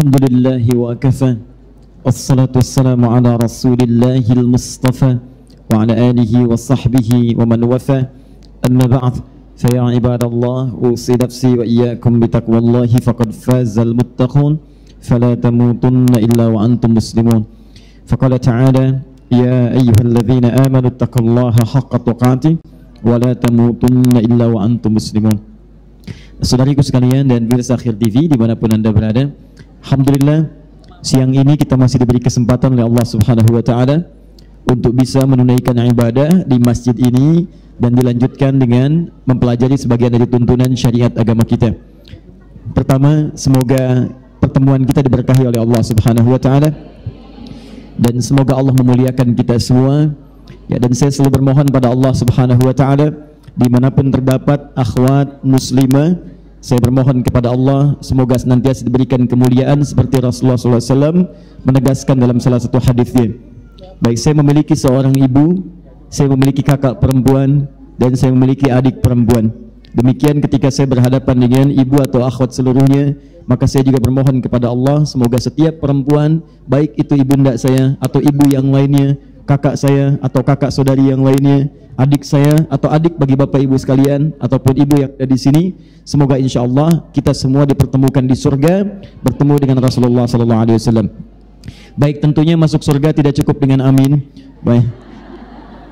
Alhamdulillahi wa kafa. Wassalatu wassalamu ala rasulillahil mustafa wa ala alihi wa sahbihi wa man wafa. Amma ba'd, fa ya ibadallah, usi nafsi wa iyyakum bitaqwallahi faqad fazal muttaqun, fala tamutunna illa wa antum muslimun. Faqala ta'ala, ya ayyuhalladzina amanu taqullaha haqqa tuqatih wa la tamutunna illa wa antum muslimun. Saudariku sekalian dan pemirsa Akhir TV dimanapun Anda berada, alhamdulillah siang ini kita masih diberi kesempatan oleh Allah Subhanahu wa Ta'ala untuk bisa menunaikan ibadah di masjid ini dan dilanjutkan dengan mempelajari sebagian dari tuntunan syariat agama kita. Pertama, semoga pertemuan kita diberkahi oleh Allah Subhanahu wa Ta'ala dan semoga Allah memuliakan kita semua. Ya, dan saya selalu bermohon pada Allah Subhanahu wa Ta'ala dimanapun terdapat akhwat muslimah, saya bermohon kepada Allah semoga senantiasa diberikan kemuliaan seperti Rasulullah SAW menegaskan dalam salah satu hadisnya. Baik, saya memiliki seorang ibu, saya memiliki kakak perempuan, dan saya memiliki adik perempuan. Demikian ketika saya berhadapan dengan ibu atau akhwat seluruhnya, maka saya juga bermohon kepada Allah semoga setiap perempuan, baik itu ibunda saya atau ibu yang lainnya, kakak saya atau kakak saudari yang lainnya, adik saya atau adik bagi bapak ibu sekalian ataupun ibu yang ada di sini, semoga insya Allah kita semua dipertemukan di surga bertemu dengan Rasulullah SAW. Baik, tentunya masuk surga tidak cukup dengan amin. Baik,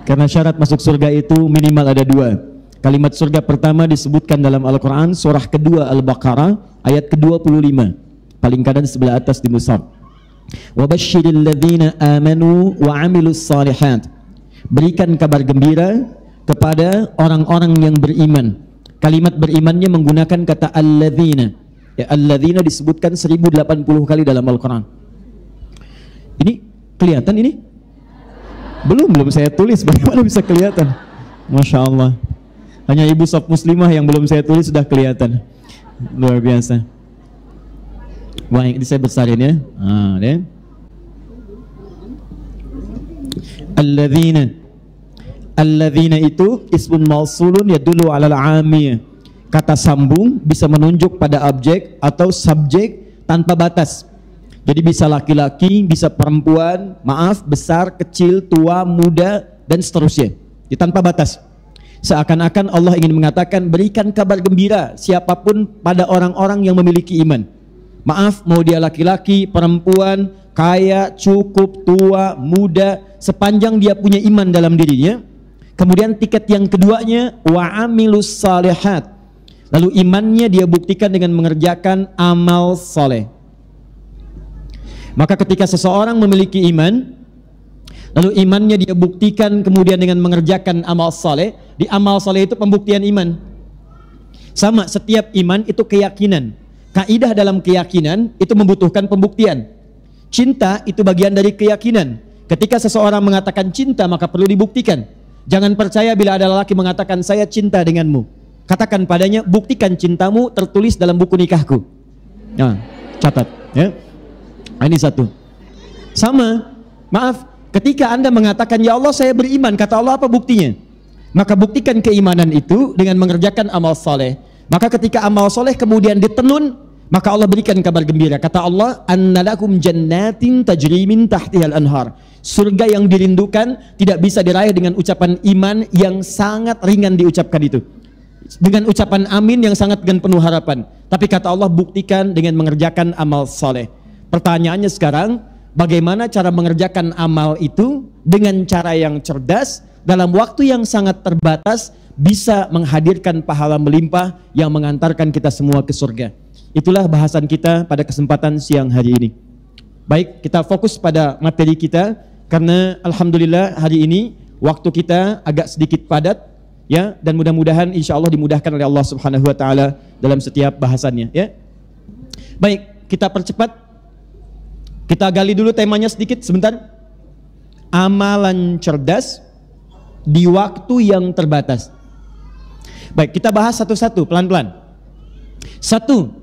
karena syarat masuk surga itu minimal ada dua. Kalimat surga pertama disebutkan dalam Al-Quran surah kedua Al-Baqarah ayat ke-25, paling kanan sebelah atas di mushaf. Wabashshiril ladzina amanu wa amilus salihat. Berikan kabar gembira kepada orang-orang yang beriman. Kalimat berimannya menggunakan kata alladzina. Ya, alladzina disebutkan 1080 kali dalam Al-Quran. Ini kelihatan ini? Belum saya tulis, bagaimana bisa kelihatan? Masya Allah. Hanya ibu sob muslimah yang belum saya tulis sudah kelihatan. Luar biasa. Baik, ini saya besarin ya. Deh. Alladzina itu ismun mausulun yadullu 'alal 'amiyah. Kata sambung bisa menunjuk pada objek atau subjek tanpa batas. Jadi bisa laki-laki, bisa perempuan, maaf, besar, kecil, tua, muda, dan seterusnya. Tanpa batas. Seakan-akan Allah ingin mengatakan berikan kabar gembira siapapun pada orang-orang yang memiliki iman. Maaf, mau dia laki-laki, perempuan, kaya, cukup, tua, muda, sepanjang dia punya iman dalam dirinya. Kemudian tiket yang keduanya wa amilus salihat. Lalu imannya dia buktikan dengan mengerjakan amal soleh. Maka ketika seseorang memiliki iman, lalu imannya dia buktikan kemudian dengan mengerjakan amal soleh, di amal soleh itu pembuktian iman. Sama, setiap iman itu keyakinan. Kaidah dalam keyakinan itu membutuhkan pembuktian. Cinta itu bagian dari keyakinan. Ketika seseorang mengatakan cinta maka perlu dibuktikan. Jangan percaya bila ada lelaki mengatakan saya cinta denganmu. Katakan padanya buktikan cintamu tertulis dalam buku nikahku. Nah, catat ya. Ini satu. Sama, maaf, ketika Anda mengatakan ya Allah saya beriman, kata Allah apa buktinya? Maka buktikan keimanan itu dengan mengerjakan amal soleh. Maka ketika amal soleh kemudian ditenun, maka Allah berikan kabar gembira. Kata Allah, annalakum jannatin tajri min tahtihal anhar. Surga yang dirindukan tidak bisa diraih dengan ucapan iman yang sangat ringan diucapkan itu. Dengan ucapan amin yang sangat dengan penuh harapan. Tapi kata Allah buktikan dengan mengerjakan amal soleh. Pertanyaannya sekarang, bagaimana cara mengerjakan amal itu dengan cara yang cerdas, dalam waktu yang sangat terbatas, bisa menghadirkan pahala melimpah yang mengantarkan kita semua ke surga. Itulah bahasan kita pada kesempatan siang hari ini. Baik, kita fokus pada materi kita karena alhamdulillah hari ini waktu kita agak sedikit padat ya, dan mudah-mudahan insya Allah dimudahkan oleh Allah Subhanahu wa Ta'ala dalam setiap bahasannya ya. Baik, kita percepat. Kita gali dulu temanya sedikit sebentar. Amalan cerdas di waktu yang terbatas. Baik, kita bahas satu-satu pelan-pelan. Satu,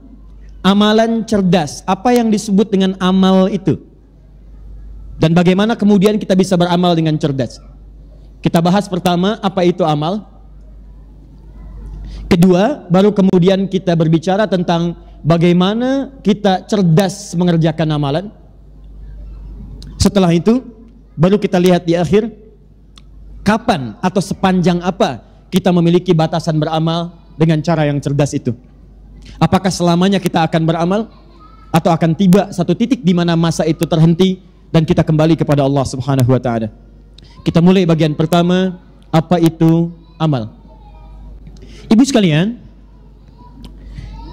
amalan cerdas. Apa yang disebut dengan amal itu? Dan bagaimana kemudian kita bisa beramal dengan cerdas? Kita bahas pertama, apa itu amal? Kedua, baru kemudian kita berbicara tentang bagaimana kita cerdas mengerjakan amalan. Setelah itu baru kita lihat di akhir, kapan atau sepanjang apa kita memiliki batasan beramal dengan cara yang cerdas itu. Apakah selamanya kita akan beramal, atau akan tiba satu titik di mana masa itu terhenti dan kita kembali kepada Allah Subhanahu wa taala. Kita mulai bagian pertama, apa itu amal? Ibu sekalian,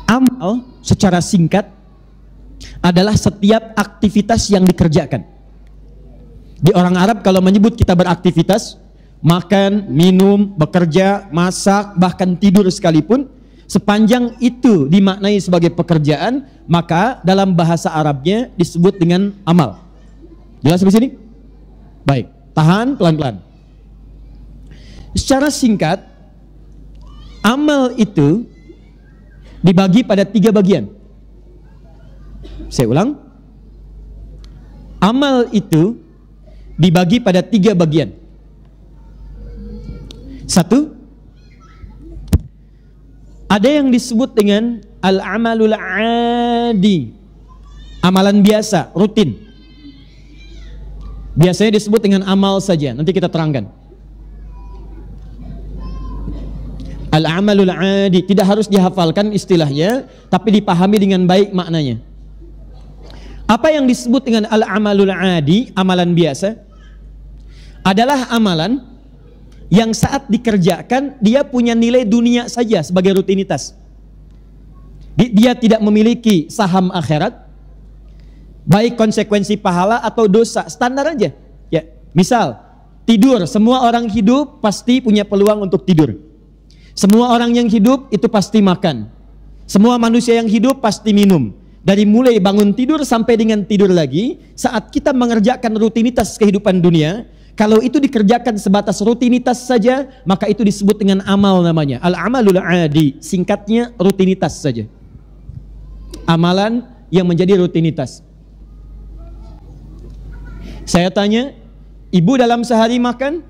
amal secara singkat adalah setiap aktivitas yang dikerjakan. Di orang Arab kalau menyebut kita beraktivitas, makan, minum, bekerja, masak, bahkan tidur sekalipun, sepanjang itu dimaknai sebagai pekerjaan, maka dalam bahasa Arabnya disebut dengan amal. Jelas sampai sini? Baik, tahan pelan-pelan. Secara singkat, amal itu dibagi pada 3 bagian. Saya ulang. Amal itu dibagi pada 3 bagian. 1, ada yang disebut dengan al-amalul adi, amalan biasa, rutin. Biasanya disebut dengan amal saja, nanti kita terangkan. Al-amalul adi, tidak harus dihafalkan istilahnya, tapi dipahami dengan baik maknanya. Apa yang disebut dengan al-amalul adi, amalan biasa, adalah amalan yang saat dikerjakan dia punya nilai dunia saja sebagai rutinitas. Dia tidak memiliki saham akhirat, baik konsekuensi pahala atau dosa, standar aja. Ya, misal tidur, semua orang hidup pasti punya peluang untuk tidur. Semua orang yang hidup itu pasti makan. Semua manusia yang hidup pasti minum. Dari mulai bangun tidur sampai dengan tidur lagi, saat kita mengerjakan rutinitas kehidupan dunia, kalau itu dikerjakan sebatas rutinitas saja, maka itu disebut dengan amal namanya. Al-amalul adi, singkatnya rutinitas saja. Amalan yang menjadi rutinitas. Saya tanya, ibu dalam sehari makan?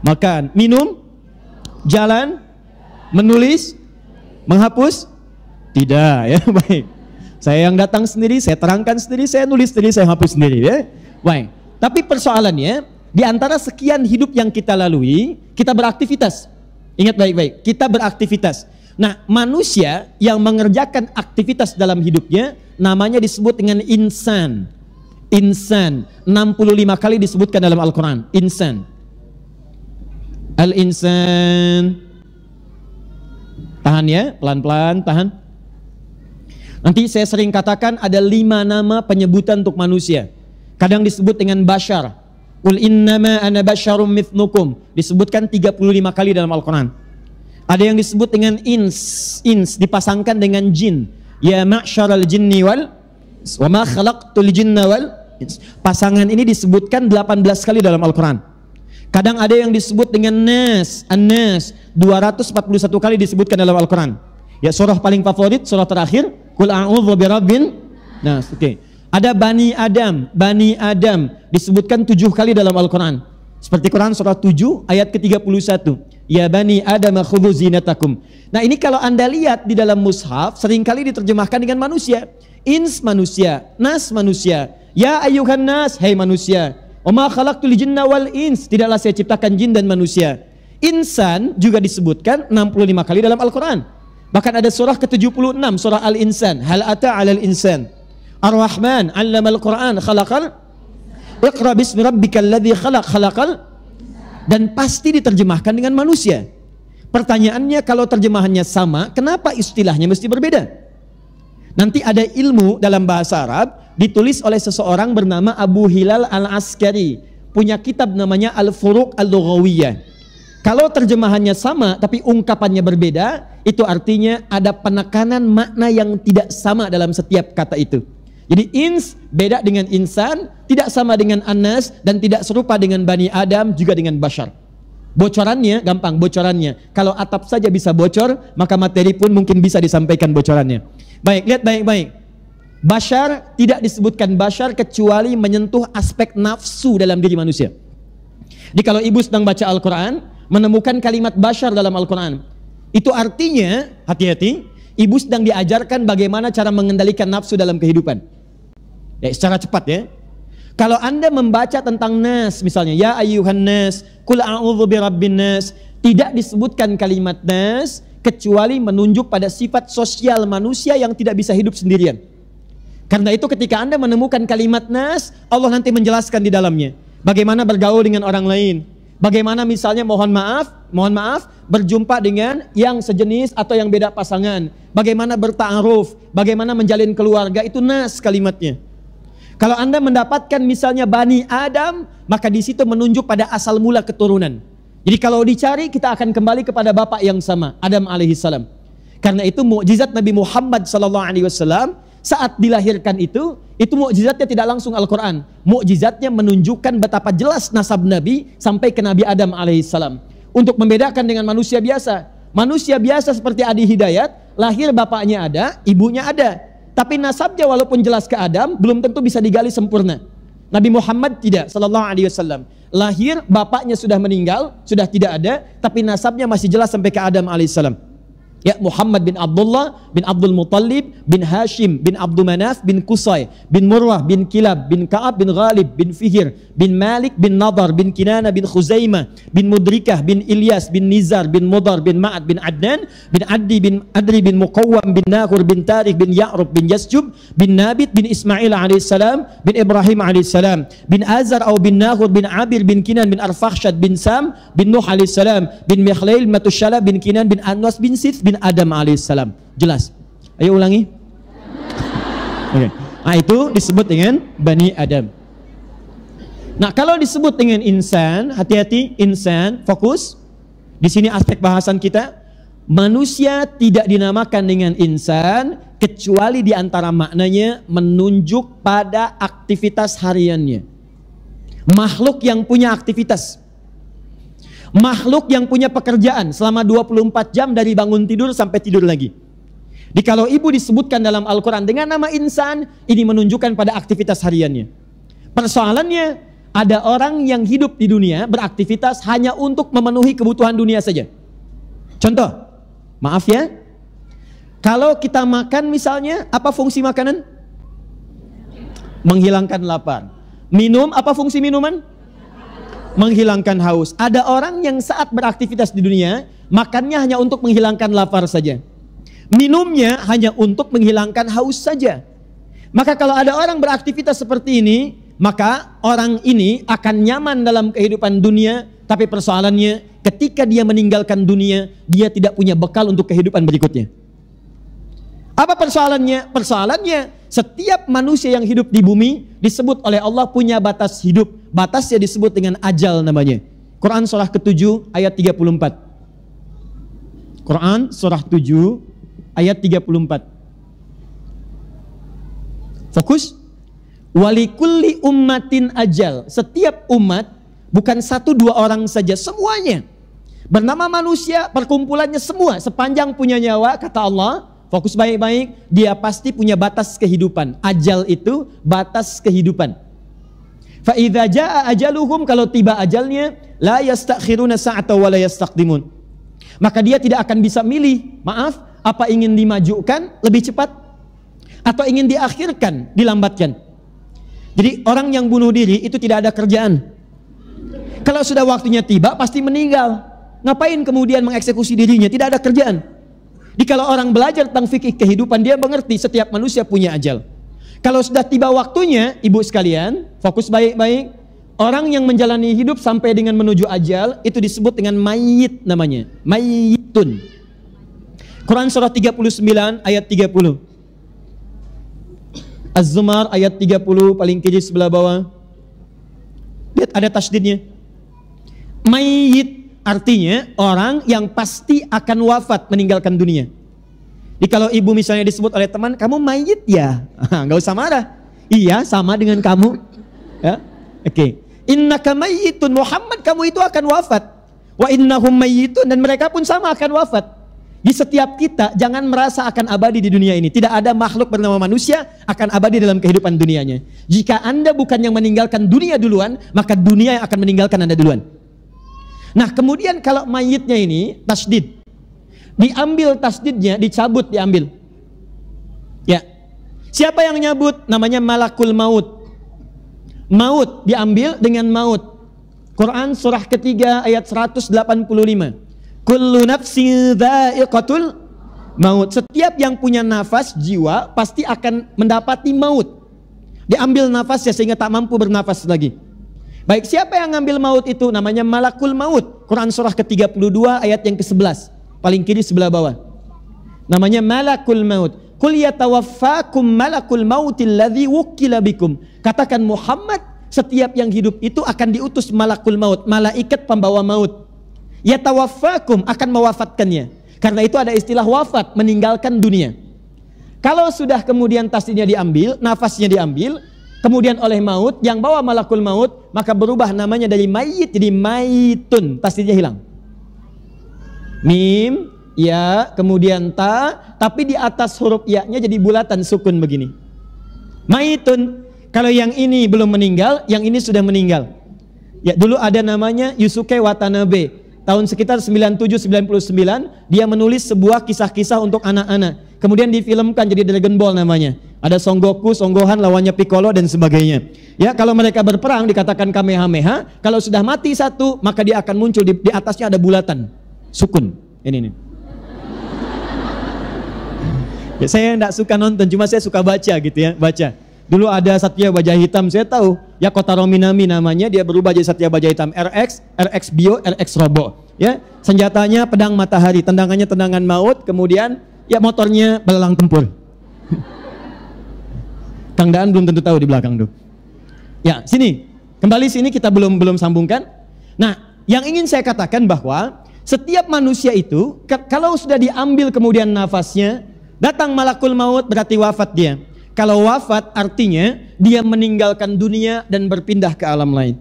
Makan. Minum? Jalan? Menulis? Menghapus? Tidak, ya. Baik. Saya yang datang sendiri, saya terangkan sendiri, saya nulis sendiri, saya hapus sendiri, ya. Baik. Tapi persoalannya, di antara sekian hidup yang kita lalui, kita beraktivitas. Ingat baik-baik, kita beraktivitas. Nah, manusia yang mengerjakan aktivitas dalam hidupnya, namanya disebut dengan insan. Insan, 65 kali disebutkan dalam Al-Quran. Insan. Al-insan. Tahan ya, pelan-pelan, tahan. Nanti saya sering katakan ada 5 nama penyebutan untuk manusia. Kadang disebut dengan bashar. Qul innama ana basyarum mithlukum, disebutkan 35 kali dalam Al-Quran. Ada yang disebut dengan ins dipasangkan dengan jin. Ya ma'syaral jinni wal wa ma khalaqtul jinna wal ins. Pasangan ini disebutkan 18 kali dalam Al-Quran. Kadang ada yang disebut dengan nas, an-nas, 241 kali disebutkan dalam Al-Quran. Ya, surah paling favorit, surah terakhir, Qul a'udzu birabbin nas. Oke. Ada Bani Adam disebutkan 7 kali dalam Al-Quran. Seperti Quran surah 7 ayat ke-31. Ya Bani Adam khudhu zinatakum. Nah, ini kalau Anda lihat di dalam mushaf seringkali diterjemahkan dengan manusia. Ins manusia, nas manusia. Ya ayyuhan nas, hai manusia. Wa ma khalaqtul jinna wal ins, tidaklah saya ciptakan jin dan manusia. Insan juga disebutkan 65 kali dalam Al-Quran. Bahkan ada surah ke-76, surah Al-Insan. Hal ata 'alal insan Ar-Rahman 'allamal Qur'an khalaqal Iqra bismi rabbikal ladzi khalaqal, dan pasti diterjemahkan dengan manusia. Pertanyaannya, kalau terjemahannya sama, kenapa istilahnya mesti berbeda? Nanti ada ilmu dalam bahasa Arab ditulis oleh seseorang bernama Abu Hilal Al-Askari, punya kitab namanya Al-Furuq Al-Lughawiyah. Kalau terjemahannya sama tapi ungkapannya berbeda, itu artinya ada penekanan makna yang tidak sama dalam setiap kata itu. Jadi ins beda dengan insan, tidak sama dengan anas, dan tidak serupa dengan Bani Adam, juga dengan bashar. Bocorannya gampang, bocorannya. Kalau atap saja bisa bocor, maka materi pun mungkin bisa disampaikan bocorannya. Baik, lihat baik-baik. Bashar tidak disebutkan bashar kecuali menyentuh aspek nafsu dalam diri manusia. Jadi kalau ibu sedang baca Al-Quran, menemukan kalimat bashar dalam Al-Quran, itu artinya, hati-hati, ibu sedang diajarkan bagaimana cara mengendalikan nafsu dalam kehidupan. Ya, secara cepat ya. Kalau Anda membaca tentang nas, misalnya ya ayyuhan nas, qul a'udzu birabbin nas, tidak disebutkan kalimat nas kecuali menunjuk pada sifat sosial manusia yang tidak bisa hidup sendirian. Karena itu ketika Anda menemukan kalimat nas, Allah nanti menjelaskan di dalamnya bagaimana bergaul dengan orang lain. Bagaimana misalnya mohon maaf berjumpa dengan yang sejenis atau yang beda pasangan. Bagaimana berta'aruf, bagaimana menjalin keluarga, itu nas kalimatnya. Kalau Anda mendapatkan misalnya Bani Adam, maka di situ menunjuk pada asal mula keturunan. Jadi kalau dicari, kita akan kembali kepada bapak yang sama, Adam alaihissalam. Karena itu mukjizat Nabi Muhammad SAW saat dilahirkan itu mukjizatnya tidak langsung Al-Quran. Mukjizatnya menunjukkan betapa jelas nasab Nabi sampai ke Nabi Adam alaihissalam. Untuk membedakan dengan manusia biasa. Manusia biasa seperti Adi Hidayat, lahir bapaknya ada, ibunya ada. Tapi nasabnya walaupun jelas ke Adam, belum tentu bisa digali sempurna. Nabi Muhammad tidak, sallallahu alaihi wasallam. Lahir, bapaknya sudah meninggal, sudah tidak ada, tapi nasabnya masih jelas sampai ke Adam alaihissalam. Ya, Muhammad bin Abdullah, bin Abdul Muttalib, bin Hashim, bin Abdul Manaf, bin Qusay, bin Murrah, bin Kilab, bin Ka'ab, bin Ghalib, bin Fihir, bin Malik, bin Nadar, bin Kinana, bin Khuzaimah, bin Mudrikah, bin Ilyas, bin Nizar, bin Mudar, bin Ma'ad, bin Adnan, bin Adri, bin Muqawwam, bin Nakhur, bin Tariq, bin Ya'rub, bin Yasjub, bin Nabit, bin Ismail alaihissalam, bin Ibrahim alaihissalam, bin Azar atau bin Nakhur, bin Abir, bin Kinan, bin Arfakhshad, bin Sam, bin Nuh alaihissalam, bin Mikhlail, Matushala, bin Kinan, bin Anwas, bin Sith, bin Adam alaihissalam. Jelas? Ayo ulangi. Okay. Nah, itu disebut dengan Bani Adam. Nah, kalau disebut dengan insan, hati-hati, insan, fokus. Di sini aspek bahasan kita. Manusia tidak dinamakan dengan insan kecuali di antara maknanya menunjuk pada aktivitas hariannya. Makhluk yang punya aktivitas. Makhluk yang punya pekerjaan selama 24 jam dari bangun tidur sampai tidur lagi. Jadi kalau ibu disebutkan dalam Al-Quran dengan nama insan, ini menunjukkan pada aktivitas hariannya. Persoalannya, ada orang yang hidup di dunia beraktivitas hanya untuk memenuhi kebutuhan dunia saja. Contoh, maaf ya, kalau kita makan misalnya, apa fungsi makanan? Menghilangkan lapar. Minum, apa fungsi minuman? Menghilangkan haus. Ada orang yang saat beraktivitas di dunia, makannya hanya untuk menghilangkan lapar saja. Minumnya hanya untuk menghilangkan haus saja. Maka kalau ada orang beraktivitas seperti ini, maka orang ini akan nyaman dalam kehidupan dunia, tapi persoalannya ketika dia meninggalkan dunia, dia tidak punya bekal untuk kehidupan berikutnya. Apa persoalannya? Persoalannya setiap manusia yang hidup di bumi disebut oleh Allah punya batas hidup. Batasnya disebut dengan ajal namanya. Quran surah ke-7 ayat 34. Quran surah 7 ayat 34. Fokus. Walikulli ummatin ajal. Setiap umat, bukan 1-2 orang saja, semuanya. Bernama manusia, perkumpulannya semua, sepanjang punya nyawa, kata Allah, fokus baik-baik, dia pasti punya batas kehidupan. Ajal itu batas kehidupan. Fa idza jaa ajaluhum, kalau tiba ajalnya, la yastakhiruna sa'ata wa la yastaqdimun. Maka dia tidak akan bisa milih, maaf, apa ingin dimajukan lebih cepat atau ingin diakhirkan, dilambatkan. Jadi orang yang bunuh diri itu tidak ada kerjaan. Kalau sudah waktunya tiba pasti meninggal. Ngapain kemudian mengeksekusi dirinya? Tidak ada kerjaan. Jadi kalau orang belajar tentang fikih kehidupan, dia mengerti setiap manusia punya ajal. Kalau sudah tiba waktunya, ibu sekalian, fokus baik-baik. Orang yang menjalani hidup sampai dengan menuju ajal, itu disebut dengan mayit namanya. Mayitun. Quran surah 39 ayat 30. Az-Zumar ayat 30 paling kiri sebelah bawah. Lihat ada tasdidnya. Mayit artinya orang yang pasti akan wafat, meninggalkan dunia. Jadi kalau ibu misalnya disebut oleh teman, kamu mayit ya? Nggak usah marah. Iya, sama dengan kamu. Ya, oke. Innaka mayyitun, Muhammad, kamu itu akan wafat. Wa innahum mayyitun, dan mereka pun sama akan wafat. Di setiap kita jangan merasa akan abadi di dunia ini. Tidak ada makhluk bernama manusia akan abadi dalam kehidupan dunianya. Jika Anda bukan yang meninggalkan dunia duluan, maka dunia yang akan meninggalkan Anda duluan. Nah, kemudian kalau mayitnya ini tasdid, diambil tasdidnya, dicabut, diambil. Ya. Siapa yang nyabut? Namanya malakul maut. Maut diambil dengan maut. Quran surah ketiga ayat 185. Kullu nafsin dha'iqatul maut. Setiap yang punya nafas, jiwa, pasti akan mendapati maut. Diambil nafasnya sehingga tak mampu bernafas lagi. Baik, siapa yang ngambil maut itu? Namanya malakul maut. Quran surah ke-32 ayat yang ke-11. Paling kiri sebelah bawah. Namanya malakul maut. Qul yatawaffakum malakul mautil ladzi wukkila bikum. Katakan Muhammad, setiap yang hidup itu akan diutus malakul maut, malaikat pembawa maut. Yatawaffakum, akan mewafatkannya. Karena itu ada istilah wafat, meninggalkan dunia. Kalau sudah kemudian tasdidnya diambil, nafasnya diambil, kemudian oleh maut, yang bawa malakul maut, maka berubah namanya dari mayit jadi maitun, tasdidnya hilang. Mim, ya, kemudian ta, tapi di atas huruf ya-nya jadi bulatan sukun begini. Maitun. Kalau yang ini belum meninggal, yang ini sudah meninggal. Ya, dulu ada namanya Yusuke Watanabe. Tahun sekitar 97-99 dia menulis sebuah kisah-kisah untuk anak-anak. Kemudian difilmkan jadi Dragon Ball namanya. Ada Son Goku, Son Gohan lawannya Piccolo dan sebagainya. Ya, kalau mereka berperang dikatakan Kamehameha. Kalau sudah mati satu, maka dia akan muncul di atasnya ada bulatan sukun. Ini nih. Ya, saya enggak suka nonton, cuma saya suka baca gitu ya, baca. Dulu ada Satya Baja Hitam, saya tahu. Ya, Kotaro Minami namanya, dia berubah jadi Satya Baja Hitam. RX, RX Bio, RX Robo. Ya, senjatanya pedang matahari, tendangannya tendangan maut, kemudian ya motornya belalang tempur. Kang Daan belum tentu tahu di belakang tuh. Ya, sini. Kembali sini kita belum sambungkan. Nah, yang ingin saya katakan bahwa setiap manusia itu kalau sudah diambil kemudian nafasnya, datang malakul maut berarti wafat dia. Kalau wafat artinya dia meninggalkan dunia dan berpindah ke alam lain.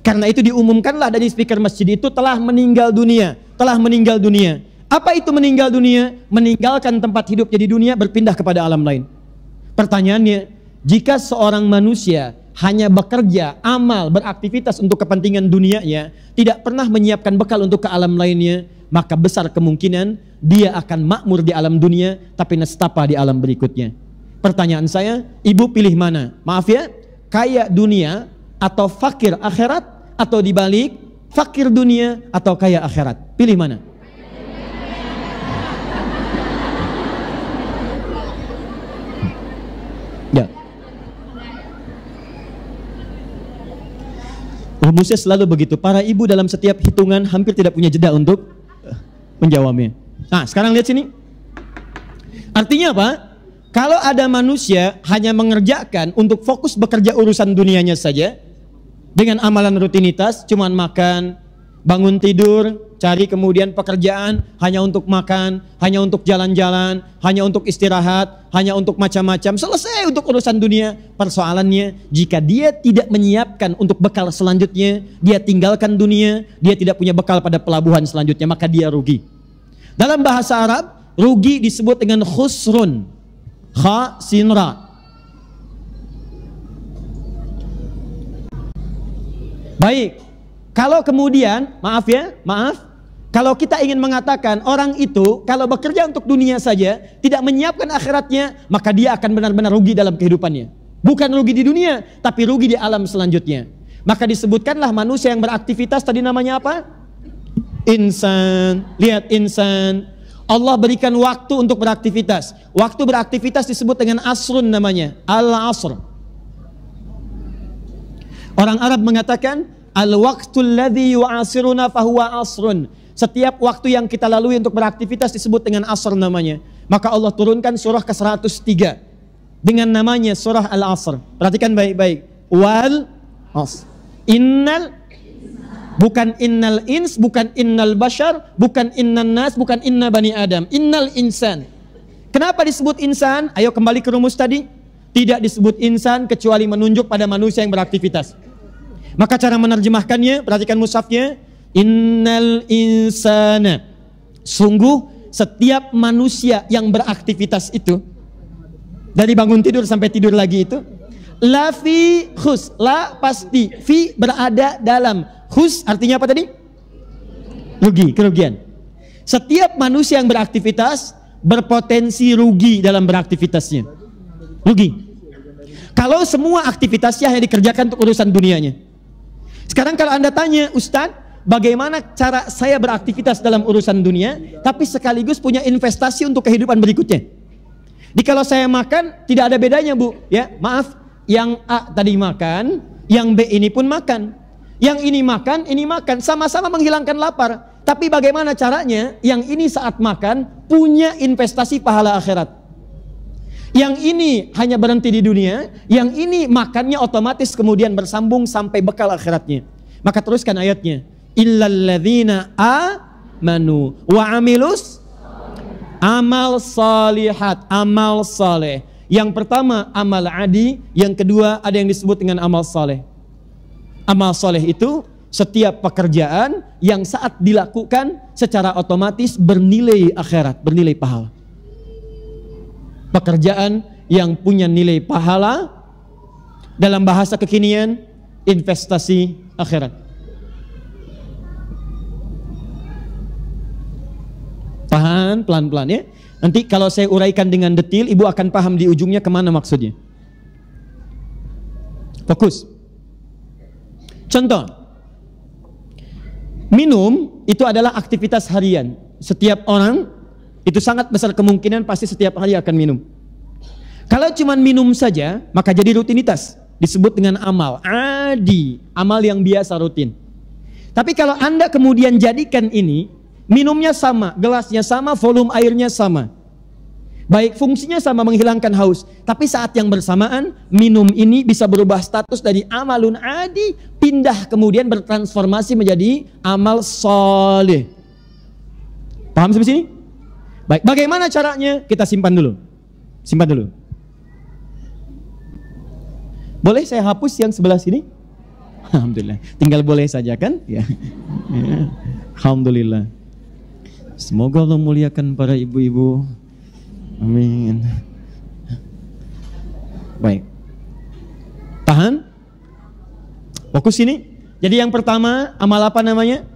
Karena itu diumumkanlah dari speaker masjid itu telah meninggal dunia, telah meninggal dunia. Apa itu meninggal dunia? Meninggalkan tempat hidupnya di dunia, berpindah kepada alam lain. Pertanyaannya, jika seorang manusia hanya bekerja, amal, beraktivitas untuk kepentingan dunianya, tidak pernah menyiapkan bekal untuk ke alam lainnya, maka besar kemungkinan dia akan makmur di alam dunia tapi nestapa di alam berikutnya. Pertanyaan saya, ibu pilih mana? Maaf ya, kaya dunia atau fakir akhirat, atau dibalik fakir dunia atau kaya akhirat? Pilih mana? Ya. Rumusnya selalu begitu. Para ibu dalam setiap hitungan hampir tidak punya jeda untuk menjawabnya. Nah, sekarang lihat sini. Artinya apa? Kalau ada manusia hanya mengerjakan untuk fokus bekerja urusan dunianya saja, dengan amalan rutinitas, cuman makan, bangun tidur, cari kemudian pekerjaan, hanya untuk makan, hanya untuk jalan-jalan, hanya untuk istirahat, hanya untuk macam-macam, selesai untuk urusan dunia. Persoalannya, jika dia tidak menyiapkan untuk bekal selanjutnya, dia tinggalkan dunia, dia tidak punya bekal pada pelabuhan selanjutnya, maka dia rugi. Dalam bahasa Arab, rugi disebut dengan khusrun. Kha sin ra. Baik, kalau kemudian, maaf ya, kalau kita ingin mengatakan orang itu kalau bekerja untuk dunia saja, tidak menyiapkan akhiratnya, maka dia akan benar-benar rugi dalam kehidupannya. Bukan rugi di dunia, tapi rugi di alam selanjutnya. Maka disebutkanlah manusia yang beraktivitas, tadi namanya apa? Insan. Lihat, insan. Allah berikan waktu untuk beraktivitas. Waktu beraktivitas disebut dengan asrun namanya, al-asr. Orang Arab mengatakan al-waqtul ladzi yu'asiruna fahuwa asrun. Setiap waktu yang kita lalui untuk beraktivitas disebut dengan asr namanya. Maka Allah turunkan surah ke-103 dengan namanya surah Al-Asr. Perhatikan baik-baik. Wal asr. Bukan innal ins, bukan innal bashar, bukan innan nas, bukan inna bani adam. Innal insan. Kenapa disebut insan? Ayo kembali ke rumus tadi. Tidak disebut insan kecuali menunjuk pada manusia yang beraktivitas. Maka cara menerjemahkannya, perhatikan mushafnya. Innal insana. Sungguh setiap manusia yang beraktivitas itu, dari bangun tidur sampai tidur lagi itu, la fi khus, la pasti, fi berada dalam, khus artinya apa tadi? Rugi, kerugian. Setiap manusia yang beraktivitas berpotensi rugi dalam beraktivitasnya. Rugi. Kalau semua aktivitasnya hanya dikerjakan untuk urusan dunianya. Sekarang kalau Anda tanya, Ustadz, bagaimana cara saya beraktivitas dalam urusan dunia, tapi sekaligus punya investasi untuk kehidupan berikutnya? Jadi kalau saya makan, tidak ada bedanya, Bu. Ya, maaf, yang A tadi makan, yang B ini pun makan. Yang ini makan, sama-sama menghilangkan lapar. Tapi bagaimana caranya? Yang ini saat makan punya investasi pahala akhirat. Yang ini hanya berhenti di dunia, yang ini makannya otomatis kemudian bersambung sampai bekal akhiratnya. Maka teruskan ayatnya. Illalladzina amanu wa amilus amal salihat, amal saleh. Yang pertama amal adi, yang kedua ada yang disebut dengan amal saleh. Amal saleh itu setiap pekerjaan yang saat dilakukan secara otomatis bernilai akhirat, bernilai pahala. Pekerjaan yang punya nilai pahala, dalam bahasa kekinian, investasi akhirat. Tahan pelan-pelan ya. Nanti kalau saya uraikan dengan detail, ibu akan paham di ujungnya kemana maksudnya. Fokus. Contoh, minum itu adalah aktivitas harian. Setiap orang itu sangat besar kemungkinan pasti setiap hari akan minum. Kalau cuma minum saja, maka jadi rutinitas. Disebut dengan amal adi, amal yang biasa rutin. Tapi kalau Anda kemudian jadikan ini, minumnya sama, gelasnya sama, volume airnya sama. Baik fungsinya sama, menghilangkan haus. Tapi saat yang bersamaan, minum ini bisa berubah status dari amalun adi, pindah kemudian bertransformasi menjadi amal soleh. Paham sampai sini? Baik, bagaimana caranya? Kita simpan dulu. Simpan dulu. Boleh saya hapus yang sebelah sini? Alhamdulillah. Tinggal boleh saja kan? Ya. Alhamdulillah. Semoga Allah muliakan para ibu-ibu. Amin. Baik. Tahan. Fokus sini. Jadi yang pertama, amal apa namanya?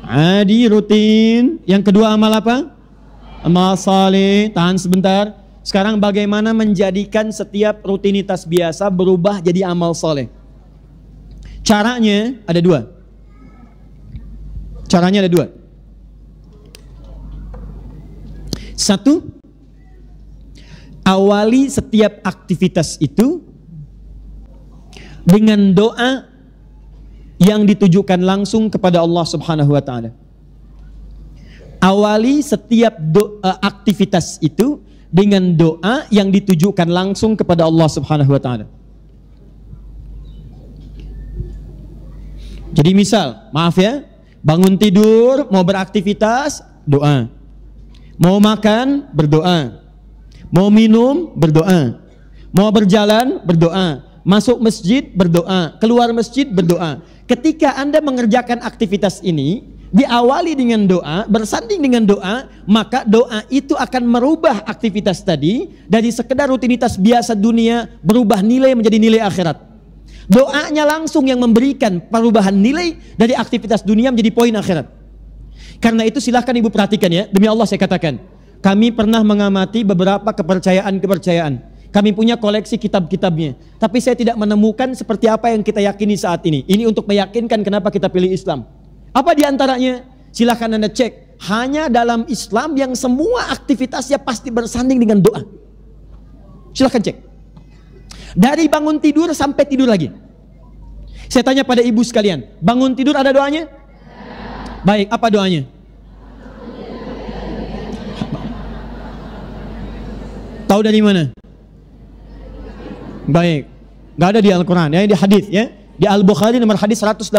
Adi, rutin. Yang kedua amal apa? Amal saleh. Tahan sebentar. Sekarang bagaimana menjadikan setiap rutinitas biasa berubah jadi amal saleh? Caranya ada dua. Caranya ada dua. Satu, awali setiap aktivitas itu dengan doa yang ditujukan langsung kepada Allah Subhanahu wa taala. Awali setiap aktivitas itu dengan doa yang ditujukan langsung kepada Allah Subhanahu wa taala. Jadi misal, maaf ya, bangun tidur, mau beraktivitas, doa. Mau makan, berdoa. Mau minum, berdoa. Mau berjalan, berdoa. Masuk masjid, berdoa. Keluar masjid, berdoa. Ketika Anda mengerjakan aktivitas ini, diawali dengan doa, bersanding dengan doa, maka doa itu akan merubah aktivitas tadi dari sekedar rutinitas biasa dunia, berubah nilai menjadi nilai akhirat. Doanya langsung yang memberikan perubahan nilai dari aktivitas dunia menjadi poin akhirat. Karena itu silahkan ibu perhatikan ya, demi Allah saya katakan, kami pernah mengamati beberapa kepercayaan. Kami punya koleksi kitab-kitabnya, tapi saya tidak menemukan seperti apa yang kita yakini saat ini. Ini untuk meyakinkan kenapa kita pilih Islam. Apa diantaranya? Silahkan Anda cek. Hanya dalam Islam yang semua aktivitasnya pasti bersanding dengan doa. Silahkan cek. Dari bangun tidur sampai tidur lagi. Saya tanya pada ibu sekalian, bangun tidur ada doanya? Baik, apa doanya? Tahu dari mana? Baik, nggak ada di Al-Quran ya, di hadis ya. Di Al-Bukhari nomor hadis 181,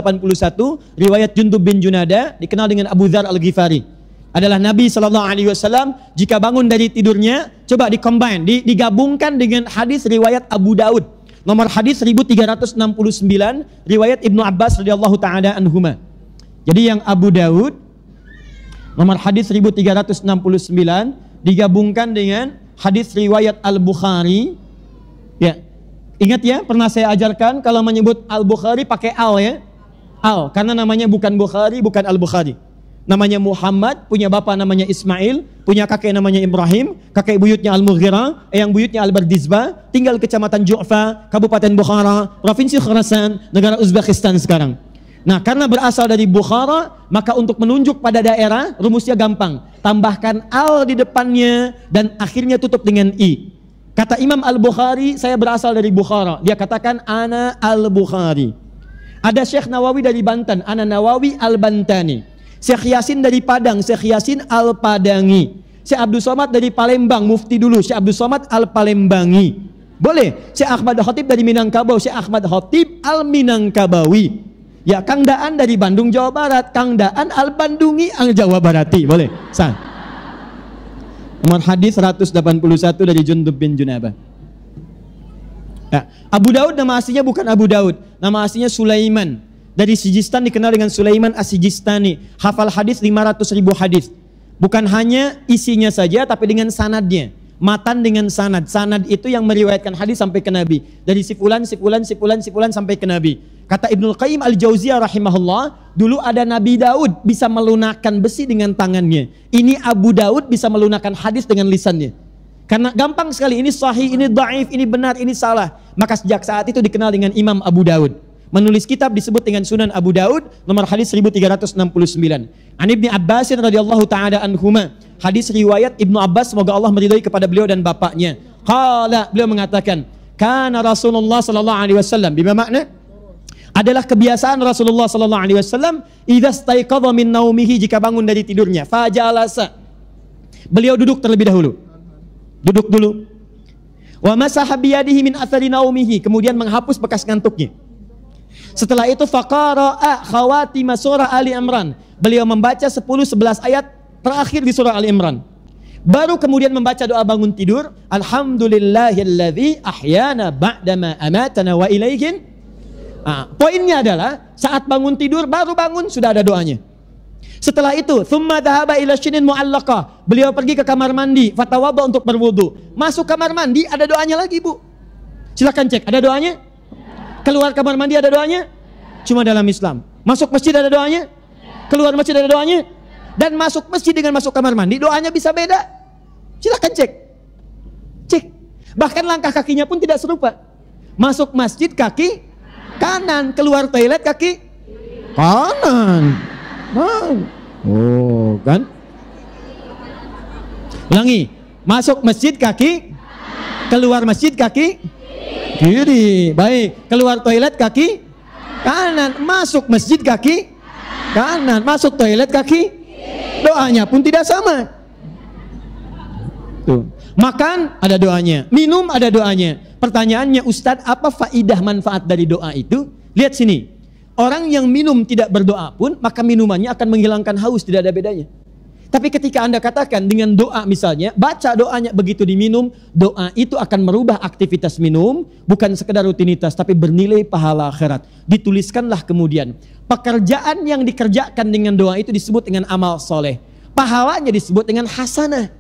riwayat Jundub bin Junada, dikenal dengan Abu Dzar Al-Ghifari. Adalah Nabi SAW jika bangun dari tidurnya, coba digabungkan dengan hadis riwayat Abu Daud nomor hadis 1369, riwayat Ibnu Abbas radhiyallahu taala anhuma. Jadi yang Abu Daud nomor hadis 1369 digabungkan dengan hadis riwayat Al-Bukhari. Ya. Ingat ya, pernah saya ajarkan kalau menyebut Al-Bukhari pakai al ya. Al, karena namanya bukan Bukhari, bukan Al-Bukhari. namanya Muhammad, punya bapak namanya Ismail, punya kakek namanya Ibrahim, kakek buyutnya Al-Mughirah, yang buyutnya Al-Bardizbah, tinggal kecamatan Ju'fa, Kabupaten Bukhara, Provinsi Khurasan, negara Uzbekistan sekarang. Nah, karena berasal dari Bukhara, maka untuk menunjuk pada daerah, rumusnya gampang. Tambahkan al di depannya dan akhirnya tutup dengan i. Kata Imam Al-Bukhari, saya berasal dari Bukhara. Dia katakan, ana Al-Bukhari. Ada Syekh Nawawi dari Banten, ana Nawawi Al-Bantani. Syekh Yasin dari Padang, Syekh Yasin Al-Padangi. Syekh Abdul Somad dari Palembang, mufti dulu, Syekh Abdul Somad Al-Palembangi. Boleh. Syekh Ahmad Khatib dari Minangkabau, Syekh Ahmad Khatib Al-Minangkabawi. Ya, Kang Daan dari Bandung, Jawa Barat, Kang Daan Al-Bandungi, Jawa Barati. Boleh. Sah. Nomor hadis 181 dari Jundub bin Junabah. Ya. Abu Daud nama aslinya bukan Abu Daud, nama aslinya Sulaiman. Dari Sijistan dikenal dengan Sulaiman As-Sijistani. Hafal hadis 500.000 hadis. Bukan hanya isinya saja, tapi dengan sanadnya. Matan dengan sanad. Sanad itu yang meriwayatkan hadis sampai ke Nabi. Dari si fulan sampai ke Nabi. Kata Ibnul Qayyim Al-Jauziyah rahimahullah, dulu ada Nabi Daud bisa melunakkan besi dengan tangannya. Ini Abu Daud bisa melunakkan hadis dengan lisannya. Karena gampang sekali, ini sahih, ini dhaif, ini benar, ini salah. Maka sejak saat itu dikenal dengan Imam Abu Daud. Menulis kitab disebut dengan Sunan Abu Daud, nomor hadis 1369. An Ibni Abbas radhiyallahu taala anhuma, hadis riwayat Ibnu Abbas, semoga Allah meridhai kepada beliau dan bapaknya. Qala, beliau mengatakan, kana Rasulullah sallallahu alaihi wasallam, bima makna? Adalah kebiasaan Rasulullah sallallahu alaihi wasallam, idza staiqadha min naumihi, jika bangun dari tidurnya, fajalasa. Beliau duduk terlebih dahulu. Duduk dulu. Wa masaha biyadihi min athari naumihi, kemudian menghapus bekas ngantuknya. Setelah itu faqara'a khawatima surah Ali Imran. Beliau membaca 10-11 ayat terakhir di surah Ali Imran. Baru kemudian membaca doa bangun tidur, alhamdulillahilladzi ahyana ba'dama amatana wa ilaihin. Poinnya adalah saat bangun tidur, baru bangun sudah ada doanya. Setelah itu, thumma dhahaba ila shinin mu'allaqah. Beliau pergi ke kamar mandi, fatawadda untuk berwudu. Masuk kamar mandi, ada doanya lagi, Bu. Silakan cek, ada doanya? Keluar kamar mandi ada doanya? Cuma dalam Islam. Masuk masjid ada doanya? Keluar masjid ada doanya? Dan masuk masjid dengan masuk kamar mandi, doanya bisa beda. Silakan cek. Cek. Bahkan langkah kakinya pun tidak serupa. Masuk masjid kaki kanan, keluar toilet kaki kanan. Oh, kan? Ulangi. Masuk masjid kaki, keluar masjid kaki kiri. Baik. Keluar toilet kaki kanan, masuk masjid kaki kanan, masuk toilet kaki. Doanya pun tidak sama. Tuh. Makan ada doanya, minum ada doanya. Pertanyaannya, Ustadz, apa faidah manfaat dari doa itu? Lihat sini. Orang yang minum tidak berdoa pun, maka minumannya akan menghilangkan haus, tidak ada bedanya. Tapi ketika Anda katakan dengan doa misalnya, baca doanya begitu diminum, doa itu akan merubah aktivitas minum, bukan sekedar rutinitas, tapi bernilai pahala akhirat. Dituliskanlah kemudian. Pekerjaan yang dikerjakan dengan doa itu disebut dengan amal soleh. Pahalanya disebut dengan hasanah.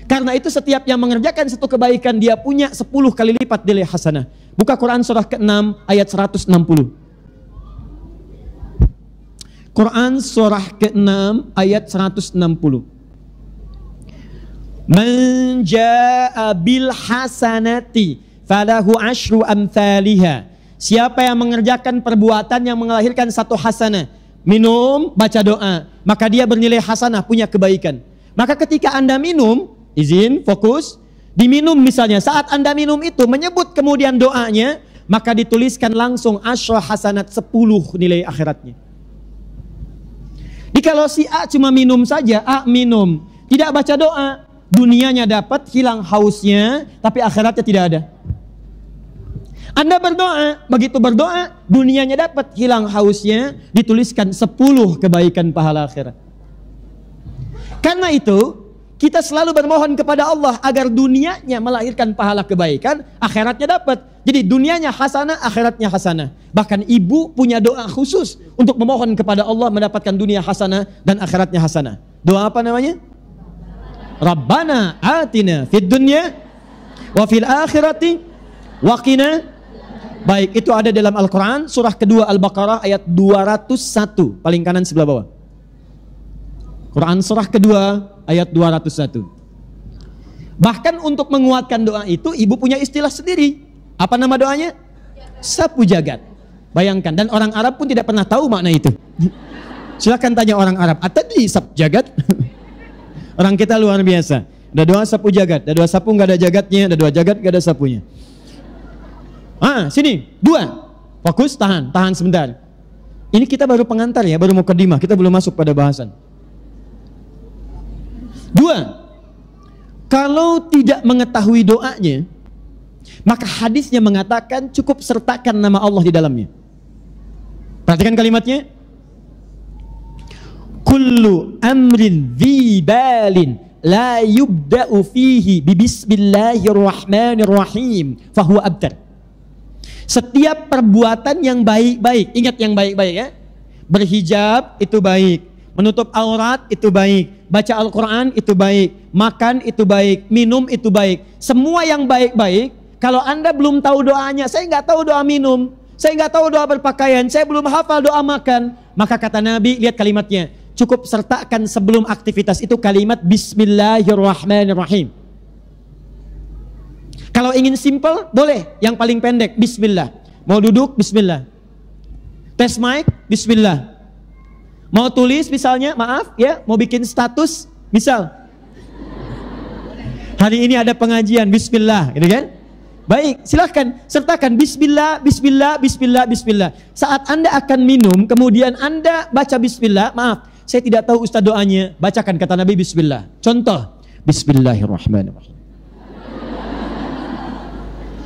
Karena itu setiap yang mengerjakan satu kebaikan, dia punya 10 kali lipat nilai hasanah. Buka Quran surah ke-6 ayat 160. Quran surah ke-6 ayat 160. Man jaa'a bil hasanati falahu asyru amthaliha. Siapa yang mengerjakan perbuatan yang melahirkan satu hasanah, minum, baca doa, maka dia bernilai hasanah, punya kebaikan. Maka ketika Anda minum, izin, fokus, diminum misalnya, saat Anda minum itu menyebut kemudian doanya, maka dituliskan langsung asyra hasanat, 10 nilai akhiratnya. Kalau si A cuma minum saja, A minum, tidak baca doa, dunianya dapat, hilang hausnya, tapi akhiratnya tidak ada. Anda berdoa, begitu berdoa, dunianya dapat, hilang hausnya, dituliskan 10 kebaikan pahala akhirat. Karena itu, kita selalu bermohon kepada Allah agar dunianya melahirkan pahala kebaikan, akhiratnya dapat. Jadi dunianya hasanah, akhiratnya hasanah. Bahkan ibu punya doa khusus untuk memohon kepada Allah mendapatkan dunia hasanah dan akhiratnya hasanah. Doa apa namanya? Rabbana atina fid dunya wa fil akhirati wa qina. Baik, itu ada dalam Al-Quran surah kedua Al-Baqarah ayat 201, paling kanan sebelah bawah. Quran surah kedua ayat 201. Bahkan untuk menguatkan doa itu ibu punya istilah sendiri. Apa nama doanya? Sapu jagat. Bayangkan, dan orang Arab pun tidak pernah tahu makna itu. Silakan tanya orang Arab, tadi sapu jagat? Orang kita luar biasa. Ada doa sapu jagat, ada doa sapu nggak ada jagatnya, ada doa jagat nggak ada sapunya. Sini, 2. Fokus, tahan sebentar. Ini kita baru pengantar ya, baru mukadimah, kita belum masuk pada bahasan. 2. Kalau tidak mengetahui doanya, maka hadisnya mengatakan cukup sertakan nama Allah di dalamnya. Perhatikan kalimatnya. Kullu amrin dzibalin la yubda'u fihi bismillahirrahmanirrahim fahuwa abtar. Setiap perbuatan yang baik-baik, ingat yang baik-baik ya. Berhijab itu baik, menutup aurat itu baik, baca Al-Quran itu baik, makan itu baik, minum itu baik. Semua yang baik-baik, kalau Anda belum tahu doanya, saya nggak tahu doa minum, saya nggak tahu doa berpakaian, saya belum hafal doa makan, maka kata Nabi, lihat kalimatnya, cukup sertakan sebelum aktivitas itu kalimat Bismillahirrahmanirrahim. Kalau ingin simple, boleh yang paling pendek, Bismillah. Mau duduk, Bismillah. Tes mic, Bismillah. Mau tulis misalnya, maaf ya, mau bikin status, misal hari ini ada pengajian, Bismillah, gitu kan? Baik, silahkan sertakan Bismillah, Bismillah, Bismillah, Bismillah. Saat Anda akan minum, kemudian Anda baca Bismillah, maaf, saya tidak tahu Ustaz doanya, bacakan kata Nabi Bismillah. Contoh, Bismillahirrahmanirrahim.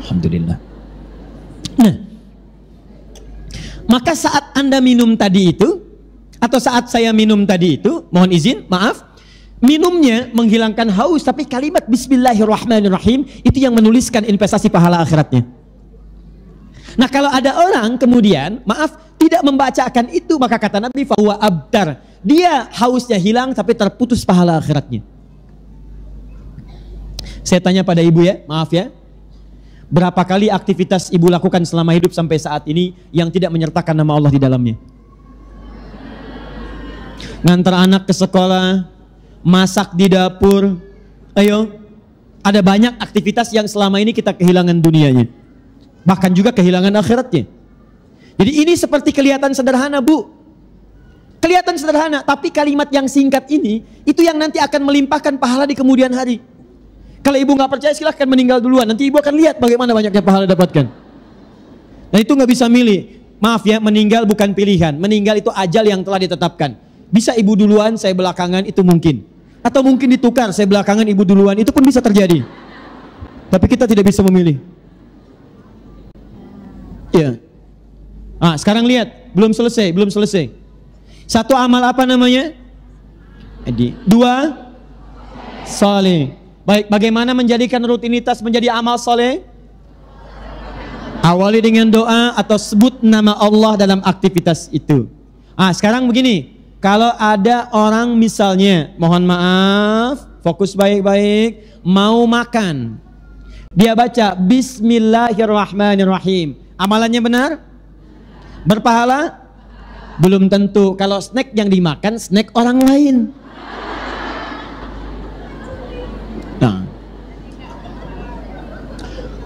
Alhamdulillah. Nah, maka saat Anda minum tadi itu, atau saat saya minum tadi itu, mohon izin, maaf, minumnya menghilangkan haus, tapi kalimat Bismillahirrahmanirrahim itu yang menuliskan investasi pahala akhiratnya. Nah, kalau ada orang kemudian, maaf, tidak membacakan itu, maka kata Nabi fahuwa abtar, dia hausnya hilang tapi terputus pahala akhiratnya. Saya tanya pada ibu ya, maaf ya, berapa kali aktivitas ibu lakukan selama hidup sampai saat ini yang tidak menyertakan nama Allah di dalamnya? Ngantar anak ke sekolah, masak di dapur, ayo, ada banyak aktivitas yang selama ini kita kehilangan dunianya, bahkan juga kehilangan akhiratnya. Jadi ini seperti kelihatan sederhana bu, kelihatan sederhana, tapi kalimat yang singkat ini, itu yang nanti akan melimpahkan pahala di kemudian hari. Kalau ibu nggak percaya silahkan meninggal duluan, nanti ibu akan lihat bagaimana banyaknya pahala dapatkan. Dan itu nggak bisa milih, maaf ya, meninggal bukan pilihan, meninggal itu ajal yang telah ditetapkan. Bisa ibu duluan, saya belakangan, itu mungkin. Atau mungkin ditukar, saya belakangan, ibu duluan, itu pun bisa terjadi. Tapi kita tidak bisa memilih. Ya. Sekarang lihat, belum selesai. Satu amal apa namanya? 2 saleh. Baik, bagaimana menjadikan rutinitas menjadi amal soleh? Awali dengan doa atau sebut nama Allah dalam aktivitas itu. Sekarang begini, kalau ada orang misalnya, mohon maaf, fokus baik-baik, mau makan, dia baca Bismillahirrahmanirrahim, amalannya benar? Berpahala? Belum tentu. Kalau snack yang dimakan, snack orang lain.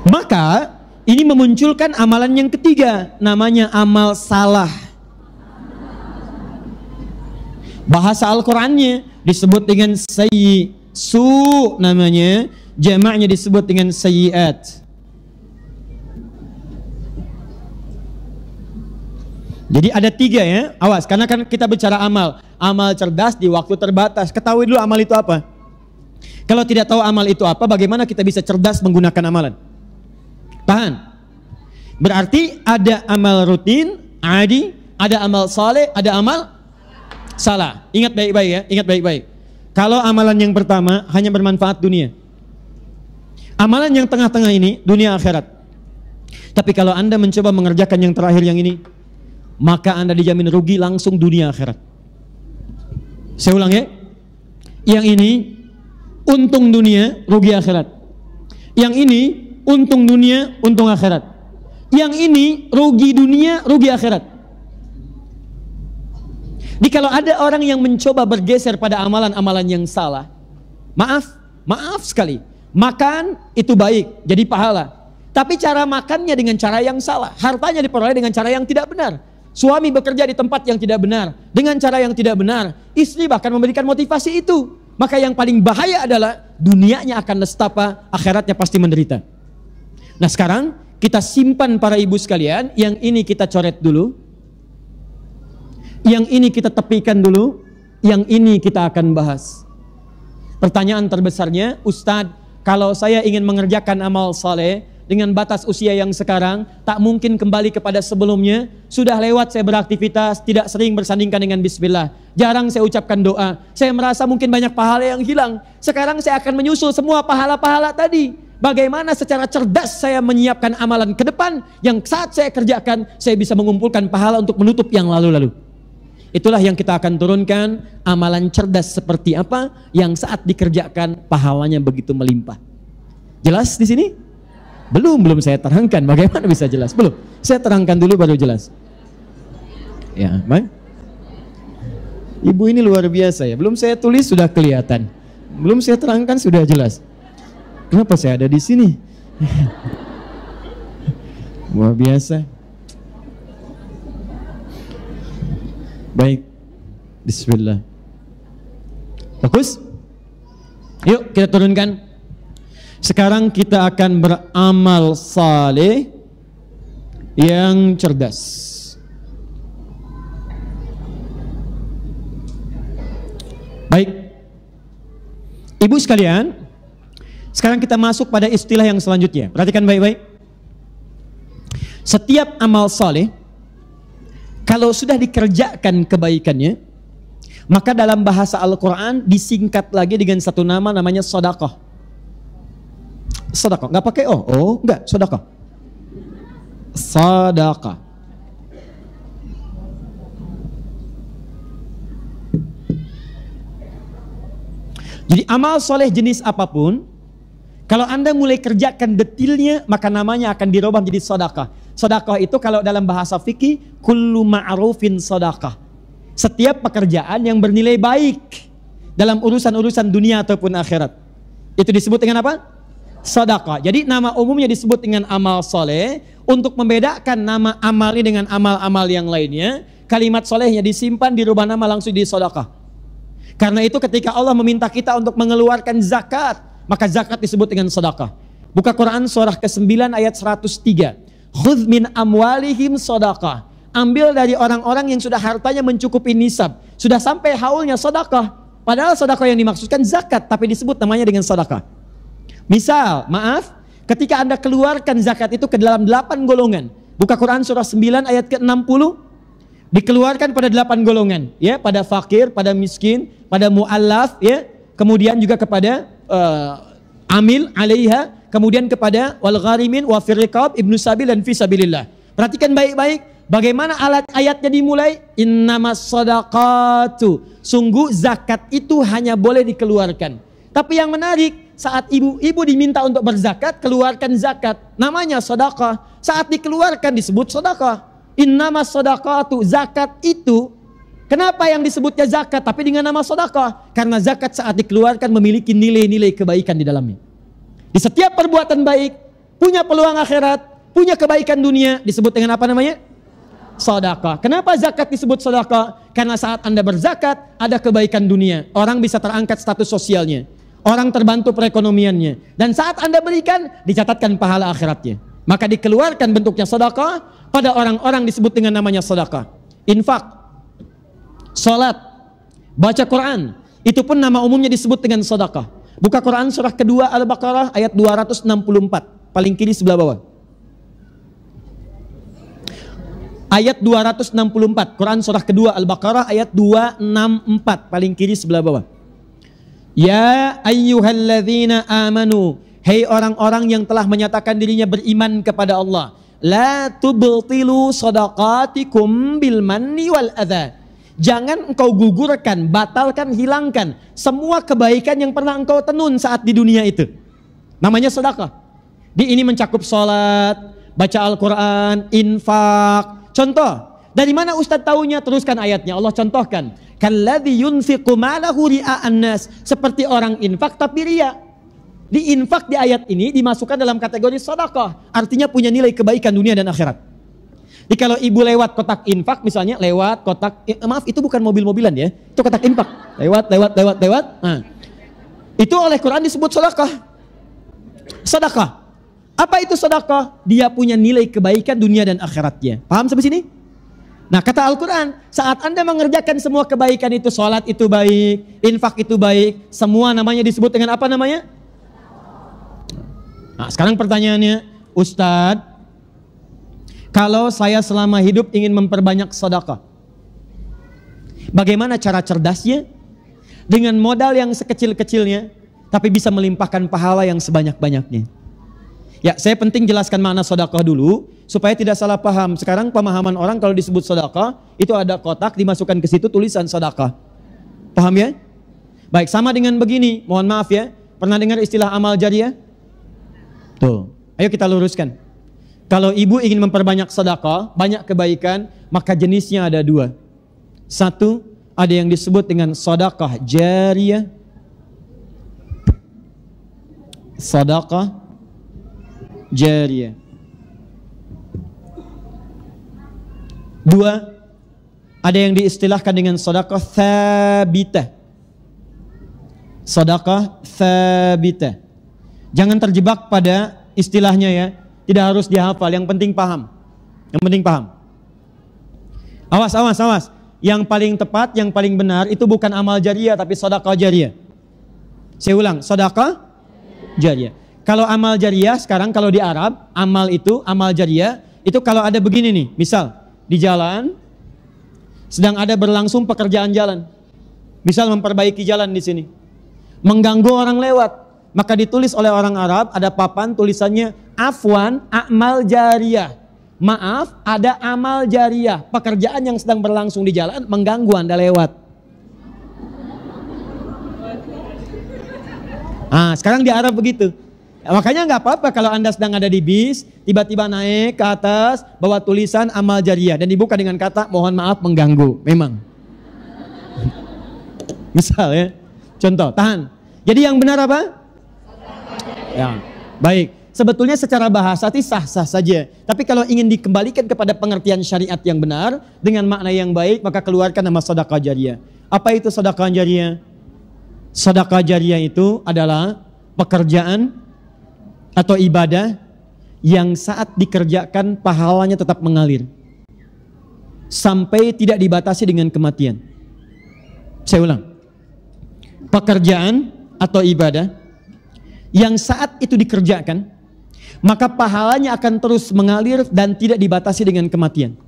Maka ini memunculkan amalan yang ketiga, namanya amal salah. Bahasa Al-Qurannya disebut dengan su, namanya, jamaknya disebut dengan sayyiat. Jadi ada 3 ya, awas, karena kan kita bicara amal cerdas di waktu terbatas. Ketahui dulu amal itu apa. Kalau tidak tahu amal itu apa, bagaimana kita bisa cerdas menggunakan amalan? Tahan. Berarti ada amal rutin, adi, ada amal saleh, ada amal salah. Ingat baik-baik ya, ingat baik-baik. Kalau amalan yang pertama hanya bermanfaat dunia. Amalan yang tengah-tengah ini dunia akhirat. Tapi kalau Anda mencoba mengerjakan yang terakhir yang ini, maka Anda dijamin rugi langsung dunia akhirat. Saya ulang ya. Yang ini untung dunia, rugi akhirat. Yang ini untung dunia, untung akhirat. Yang ini rugi dunia, rugi akhirat. Jadi kalau ada orang yang mencoba bergeser pada amalan-amalan yang salah, maaf sekali, makan itu baik, jadi pahala. Tapi cara makannya dengan cara yang salah, hartanya diperoleh dengan cara yang tidak benar. Suami bekerja di tempat yang tidak benar, dengan cara yang tidak benar. Istri bahkan memberikan motivasi itu. Maka yang paling bahaya adalah dunianya akan nestapa, akhiratnya pasti menderita. Nah sekarang kita simpan para ibu sekalian, yang ini kita coret dulu. Yang ini kita tepikan dulu, yang ini kita akan bahas. Pertanyaan terbesarnya, Ustadz, kalau saya ingin mengerjakan amal saleh dengan batas usia yang sekarang, tak mungkin kembali kepada sebelumnya. Sudah lewat saya beraktivitas, tidak sering bersandingkan dengan bismillah. Jarang saya ucapkan doa. Saya merasa mungkin banyak pahala yang hilang. Sekarang saya akan menyusul semua pahala-pahala tadi. Bagaimana secara cerdas saya menyiapkan amalan ke depan, yang saat saya kerjakan, saya bisa mengumpulkan pahala untuk menutup yang lalu-lalu. Itulah yang kita akan turunkan, amalan cerdas seperti apa yang saat dikerjakan pahalanya begitu melimpah. Jelas di sini? Belum saya terangkan. Bagaimana bisa jelas? Belum. Saya terangkan dulu baru jelas. Ya, baik. Ibu ini luar biasa ya. Belum saya tulis sudah kelihatan. Belum saya terangkan sudah jelas. Kenapa saya ada di sini? Luar biasa. Baik, bismillah. Fokus. Yuk kita turunkan. Sekarang kita akan beramal saleh yang cerdas. Baik, ibu sekalian, sekarang kita masuk pada istilah yang selanjutnya. Perhatikan baik-baik. Setiap amal saleh, kalau sudah dikerjakan kebaikannya, maka dalam bahasa Al-Quran disingkat lagi dengan satu nama, namanya sedekah. Sedekah, nggak pakai enggak, sedekah. Sedekah. Jadi amal soleh jenis apapun, kalau Anda mulai kerjakan detailnya, maka namanya akan dirubah menjadi sedekah. Sedekah itu kalau dalam bahasa fikih, kullu ma'rufin sedekah. Setiap pekerjaan yang bernilai baik dalam urusan-urusan dunia ataupun akhirat, itu disebut dengan apa? Sedekah. Jadi nama umumnya disebut dengan amal soleh. Untuk membedakan nama amal ini dengan amal-amal yang lainnya, kalimat solehnya disimpan, dirubah nama langsung di sedekah. Karena itu ketika Allah meminta kita untuk mengeluarkan zakat, maka zakat disebut dengan sedekah. Buka Quran surah ke-9 ayat 103. Khudz min amwalihim sedekah. Ambil dari orang-orang yang sudah hartanya mencukupi nisab, sudah sampai haulnya sedekah. Padahal sedekah yang dimaksudkan zakat, tapi disebut namanya dengan sedekah. Misal, ketika Anda keluarkan zakat itu ke dalam 8 golongan. Buka Quran surah 9 ayat ke-60. Dikeluarkan pada 8 golongan, ya, pada fakir, pada miskin, pada mu'allaf, ya, kemudian juga kepada amil alaiha, kemudian kepada wal gharimin wa fir riqab, ibnu sabil dan fi sabilillah. Perhatikan baik-baik bagaimana ayatnya dimulai, innamas shadaqatu. Sungguh zakat itu hanya boleh dikeluarkan. Tapi yang menarik, saat ibu-ibu diminta untuk berzakat, keluarkan zakat, namanya sedekah. Saat dikeluarkan disebut sedekah. Innamas shadaqatu, zakat itu, kenapa yang disebutnya zakat tapi dengan nama sedekah? Karena zakat saat dikeluarkan memiliki nilai-nilai kebaikan di dalamnya. Di setiap perbuatan baik, punya peluang akhirat, punya kebaikan dunia, disebut dengan apa namanya? Sedekah. Kenapa zakat disebut sedekah? Karena saat Anda berzakat, ada kebaikan dunia. Orang bisa terangkat status sosialnya. Orang terbantu perekonomiannya. Dan saat Anda berikan, dicatatkan pahala akhiratnya. Maka dikeluarkan bentuknya sedekah pada orang-orang disebut dengan namanya sedekah. Infak, salat, baca Quran, itu pun nama umumnya disebut dengan sedekah. Buka Quran surah kedua Al-Baqarah ayat 264, paling kiri sebelah bawah. Ayat 264, Quran surah kedua Al-Baqarah ayat 264, paling kiri sebelah bawah. Ya ayyuhalladzina amanu, hei orang-orang yang telah menyatakan dirinya beriman kepada Allah, la tubtilu shadaqatikum bil manni wal adza. Jangan engkau gugurkan, batalkan, hilangkan semua kebaikan yang pernah engkau tenun saat di dunia itu. Namanya sedekah. Ini mencakup salat, baca Al-Quran, infak. Contoh, Dari mana Ustadz taunya? Teruskan ayatnya. Allah contohkan. Kalladzi yunfiqu malahu ria'an nas. Seperti orang infak tapi ria. Di infak di ayat ini dimasukkan dalam kategori sedekah. Artinya punya nilai kebaikan dunia dan akhirat. Jadi kalau ibu lewat kotak infak misalnya, lewat kotak, maaf itu bukan mobil-mobilan ya. Itu kotak infak. Lewat. Nah, itu oleh Quran disebut sedekah. Sedekah. Apa itu sedekah? Dia punya nilai kebaikan dunia dan akhiratnya. Paham sampai sini? Nah kata Al-Quran, saat Anda mengerjakan semua kebaikan itu, sholat itu baik, infak itu baik, semua namanya disebut dengan apa namanya? Nah sekarang pertanyaannya, Ustadz, kalau saya selama hidup ingin memperbanyak sedekah, bagaimana cara cerdasnya? Dengan modal yang sekecil-kecilnya, tapi bisa melimpahkan pahala yang sebanyak-banyaknya. Ya, saya penting jelaskan makna sedekah dulu supaya tidak salah paham. Sekarang pemahaman orang kalau disebut sedekah itu ada kotak dimasukkan ke situ tulisan sedekah. Paham ya? Baik, sama dengan begini. Mohon maaf ya. Pernah dengar istilah amal jariah? Tuh. Ayo kita luruskan. Kalau ibu ingin memperbanyak sedekah, banyak kebaikan, maka jenisnya ada dua. Satu, ada yang disebut dengan sedekah jariah. Sedekah jariah. Dua, ada yang diistilahkan dengan sedekah tsabitah. Sedekah tsabitah. Jangan terjebak pada istilahnya ya. Tidak harus dihafal, yang penting paham. Yang penting paham. Awas. Yang paling tepat, yang paling benar itu bukan amal jariah tapi sedekah jariah. Saya ulang, sedekah jariah. Kalau amal jariah sekarang kalau di Arab, amal jariah itu kalau ada begini nih, misal di jalan sedang ada berlangsung pekerjaan jalan. Misal memperbaiki jalan di sini. Mengganggu orang lewat, maka ditulis oleh orang Arab ada papan tulisannya afwan amal jariah. Maaf, ada amal jariah, pekerjaan yang sedang berlangsung di jalan mengganggu Anda lewat. Nah, sekarang di Arab begitu. Makanya nggak apa-apa kalau Anda sedang ada di bis, tiba-tiba naik ke atas, bawa tulisan amal jariah dan dibuka dengan kata mohon maaf mengganggu. Memang. Misal ya, contoh, tahan. Jadi yang benar apa? Ya, baik. Sebetulnya secara bahasa itu sah-sah saja. Tapi kalau ingin dikembalikan kepada pengertian syariat yang benar dengan makna yang baik, maka keluarkan nama sedekah jariah. Apa itu sedekah jariah? Sedekah jariah itu adalah pekerjaan atau ibadah yang saat dikerjakan pahalanya tetap mengalir sampai tidak dibatasi dengan kematian. Saya ulang. Pekerjaan atau ibadah yang saat itu dikerjakan maka pahalanya akan terus mengalir dan tidak dibatasi dengan kematian.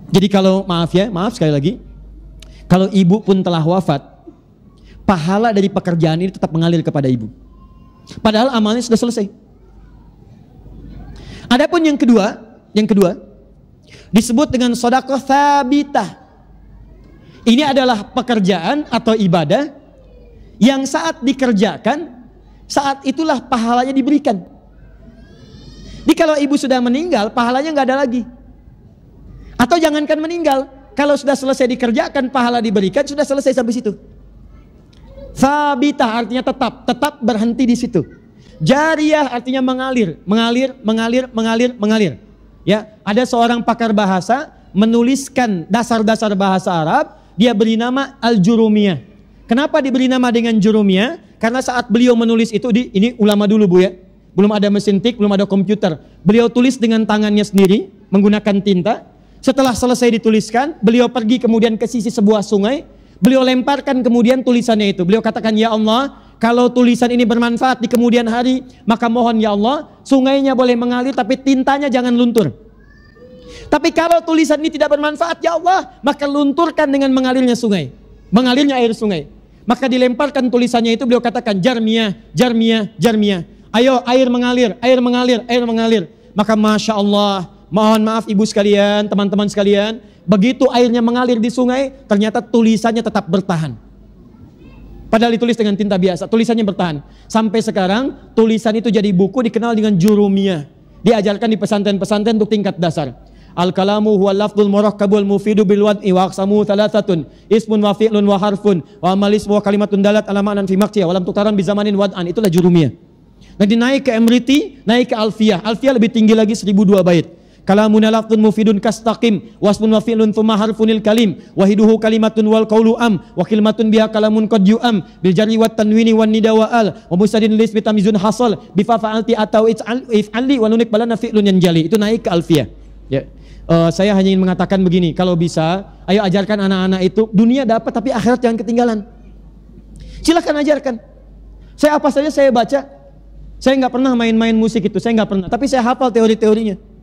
Jadi kalau maaf sekali lagi, kalau ibu pun telah wafat, pahala dari pekerjaan ini tetap mengalir kepada ibu. Padahal amalnya sudah selesai. Adapun yang kedua disebut dengan sedekah tsabitah. Ini adalah pekerjaan atau ibadah yang saat dikerjakan, saat itulah pahalanya diberikan. Jadi kalau ibu sudah meninggal, pahalanya nggak ada lagi. Atau jangankan meninggal, kalau sudah selesai dikerjakan, pahala diberikan, sudah selesai sampai situ. Tsabitah artinya tetap berhenti di situ. Jariah artinya mengalir. Ya, ada seorang pakar bahasa menuliskan dasar-dasar bahasa Arab, dia beri nama Al-Jurumiyah. Kenapa diberi nama dengan Jurumiyah? Karena saat beliau menulis itu, ini ulama dulu Bu ya, belum ada mesin tik, belum ada komputer. Beliau tulis dengan tangannya sendiri, menggunakan tinta. Setelah selesai dituliskan, beliau pergi kemudian ke sisi sebuah sungai. Beliau lemparkan kemudian tulisannya itu. Beliau katakan, ya Allah, kalau tulisan ini bermanfaat di kemudian hari, maka mohon ya Allah, sungainya boleh mengalir tapi tintanya jangan luntur. Tapi kalau tulisan ini tidak bermanfaat, ya Allah, maka lunturkan dengan mengalirnya sungai, mengalirnya air sungai. Maka dilemparkan tulisannya itu, beliau katakan jarmiyah. Ayo air mengalir. Maka Masya Allah, mohon maaf ibu sekalian, teman-teman sekalian, begitu airnya mengalir di sungai, ternyata tulisannya tetap bertahan. Padahal ditulis dengan tinta biasa, tulisannya bertahan. Sampai sekarang tulisan itu jadi buku dikenal dengan Jurumiyah. Diajarkan di pesantren-pesantren untuk tingkat dasar. Al-kalamu huwa lafdul murakkabul mufidu bil wad'i wa aqsamu thalathatun ismun wa fi'lun wa harfun wa amal ismu wa kalimatun dalat ala ma'nan fi maqtiya wa lam tutaran bi zamanin wad'an. Itulah jurumiyah. Nanti naik ke Emriti, naik ke Alfiyah. Alfiyah lebih tinggi lagi 1002 bait. Kalamuna lafdun mufidun kastaqim wasmun wa fi'lun thumma harfunil kalim wahiduhu kalimatun wal qawlu am wa kalimatun biha kalamun qad yu'am bil jarri wat tanwini wan nida wa al wa musadin lis bitamizun hasal bi fa fa'alti atau if'ali wa nunik balana fi'lun yanjali. Itu naik ke Alfiyah. Ya. Saya hanya ingin mengatakan begini, kalau bisa ayo ajarkan anak-anak itu dunia dapat tapi akhirat jangan ketinggalan. Silakan ajarkan. Saya apa saja saya baca. Saya nggak pernah main-main musik itu, saya nggak pernah. Tapi saya hafal teori-teorinya.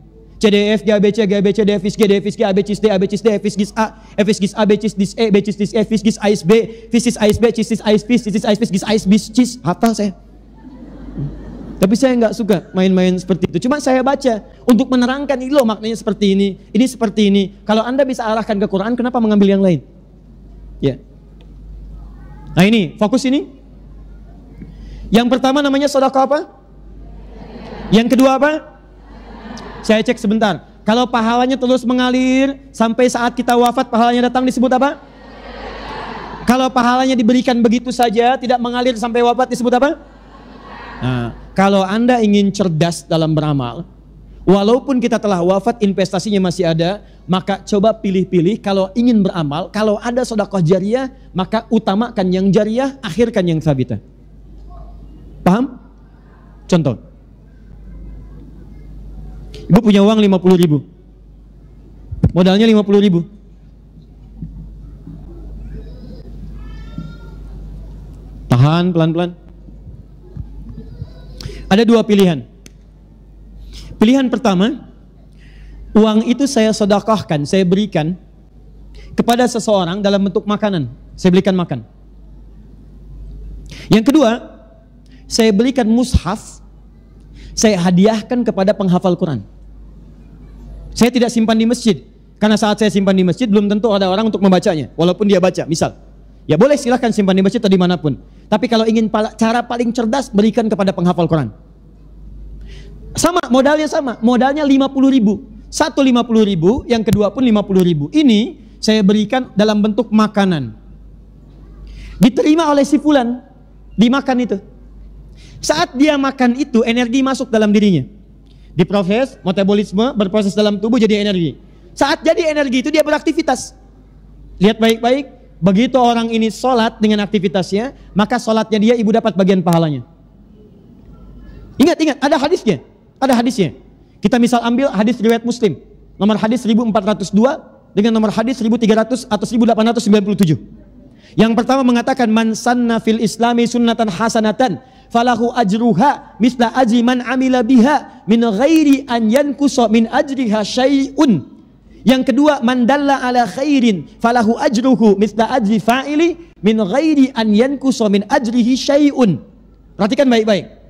CDF, GABC, GABC, DFIS, G, DFIS, G, ABCIS, D, ABCIS, D, FIS, GIS A, FIS, GIS A, BCIS, DIS E, BCIS, DIS E, FIS, GIS, AIS B, FIS, AIS B, CIS, AIS PIS, CIS, AIS PIS, GIS, AIS BIS, CIS. Hafal saya. Tapi saya nggak suka main-main seperti itu. Cuma saya baca untuk menerangkan ini loh maknanya seperti ini seperti ini. Kalau Anda bisa arahkan ke Quran, kenapa mengambil yang lain? Ya. Nah ini, fokus ini. Yang pertama namanya sedekah apa? Yang kedua apa? Saya cek sebentar. Kalau pahalanya terus mengalir sampai saat kita wafat pahalanya datang disebut apa? Kalau pahalanya diberikan begitu saja tidak mengalir sampai wafat disebut apa? Nah, kalau Anda ingin cerdas dalam beramal, walaupun kita telah wafat investasinya masih ada, maka coba pilih-pilih kalau ingin beramal, kalau ada sedekah jariyah, maka utamakan yang jariyah, akhirkan yang sabitah. Paham? Contoh. Ibu punya uang 50.000. Modalnya 50.000. Tahan pelan-pelan. Ada dua pilihan. Pilihan pertama, uang itu saya sedekahkan, saya berikan kepada seseorang dalam bentuk makanan. Saya belikan makan. Yang kedua, saya belikan mushaf, saya hadiahkan kepada penghafal Quran. Saya tidak simpan di masjid, karena saat saya simpan di masjid belum tentu ada orang untuk membacanya, walaupun dia baca, misal. Ya boleh silahkan simpan di masjid atau dimanapun. Tapi kalau ingin cara paling cerdas, berikan kepada penghafal Quran. Sama, modalnya sama, modalnya 50.000. Satu 50.000, yang kedua pun 50.000. Ini saya berikan dalam bentuk makanan. Diterima oleh si fulan, dimakan itu. Saat dia makan itu, energi masuk dalam dirinya. Diproses, metabolisme berproses dalam tubuh jadi energi. Saat jadi energi itu dia beraktivitas. Lihat baik-baik, begitu orang ini sholat dengan aktivitasnya, maka sholatnya dia ibu dapat bagian pahalanya. Ingat, ada hadisnya. Ada hadisnya. Kita misal ambil hadis riwayat Muslim, nomor hadis 1402 dengan nomor hadis 1300 atau 1897. Yang pertama mengatakan man sanna fil islami sunnatan hasanatan falahu ajruha misla ajri man amila biha min ghairi an yankusa min ajriha syai'un. Yang kedua, man dalla ala khairin falahu ajruhu misla ajri fa'ili min ghairi an yankusa min ajrihi syai'un. Perhatikan baik-baik.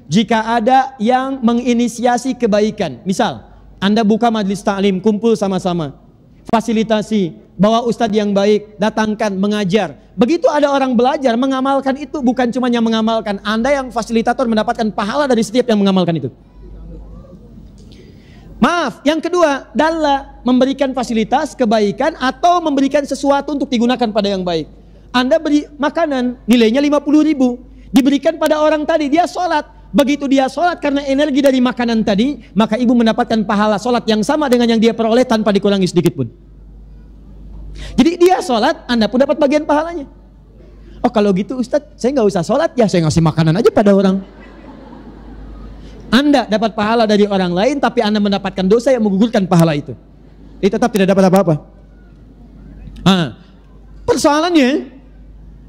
Jika ada yang menginisiasi kebaikan, misal Anda buka majelis ta'lim, kumpul sama-sama, fasilitasi, bawa ustadz yang baik, datangkan, mengajar. Begitu ada orang belajar, mengamalkan itu, bukan cuma yang mengamalkan, Anda yang fasilitator mendapatkan pahala dari setiap yang mengamalkan itu. Maaf, yang kedua, dalla, memberikan fasilitas, kebaikan, atau memberikan sesuatu untuk digunakan pada yang baik. Anda beri makanan, nilainya 50.000, diberikan pada orang tadi, dia sholat. Begitu dia sholat karena energi dari makanan tadi, maka ibu mendapatkan pahala sholat yang sama dengan yang dia peroleh tanpa dikurangi sedikit pun. Jadi dia sholat, Anda pun dapat bagian pahalanya. Oh kalau gitu Ustadz, saya nggak usah sholat ya, saya ngasih makanan aja pada orang. Anda dapat pahala dari orang lain, tapi Anda mendapatkan dosa yang menggugurkan pahala itu. Dia tetap tidak dapat apa-apa. Persoalannya,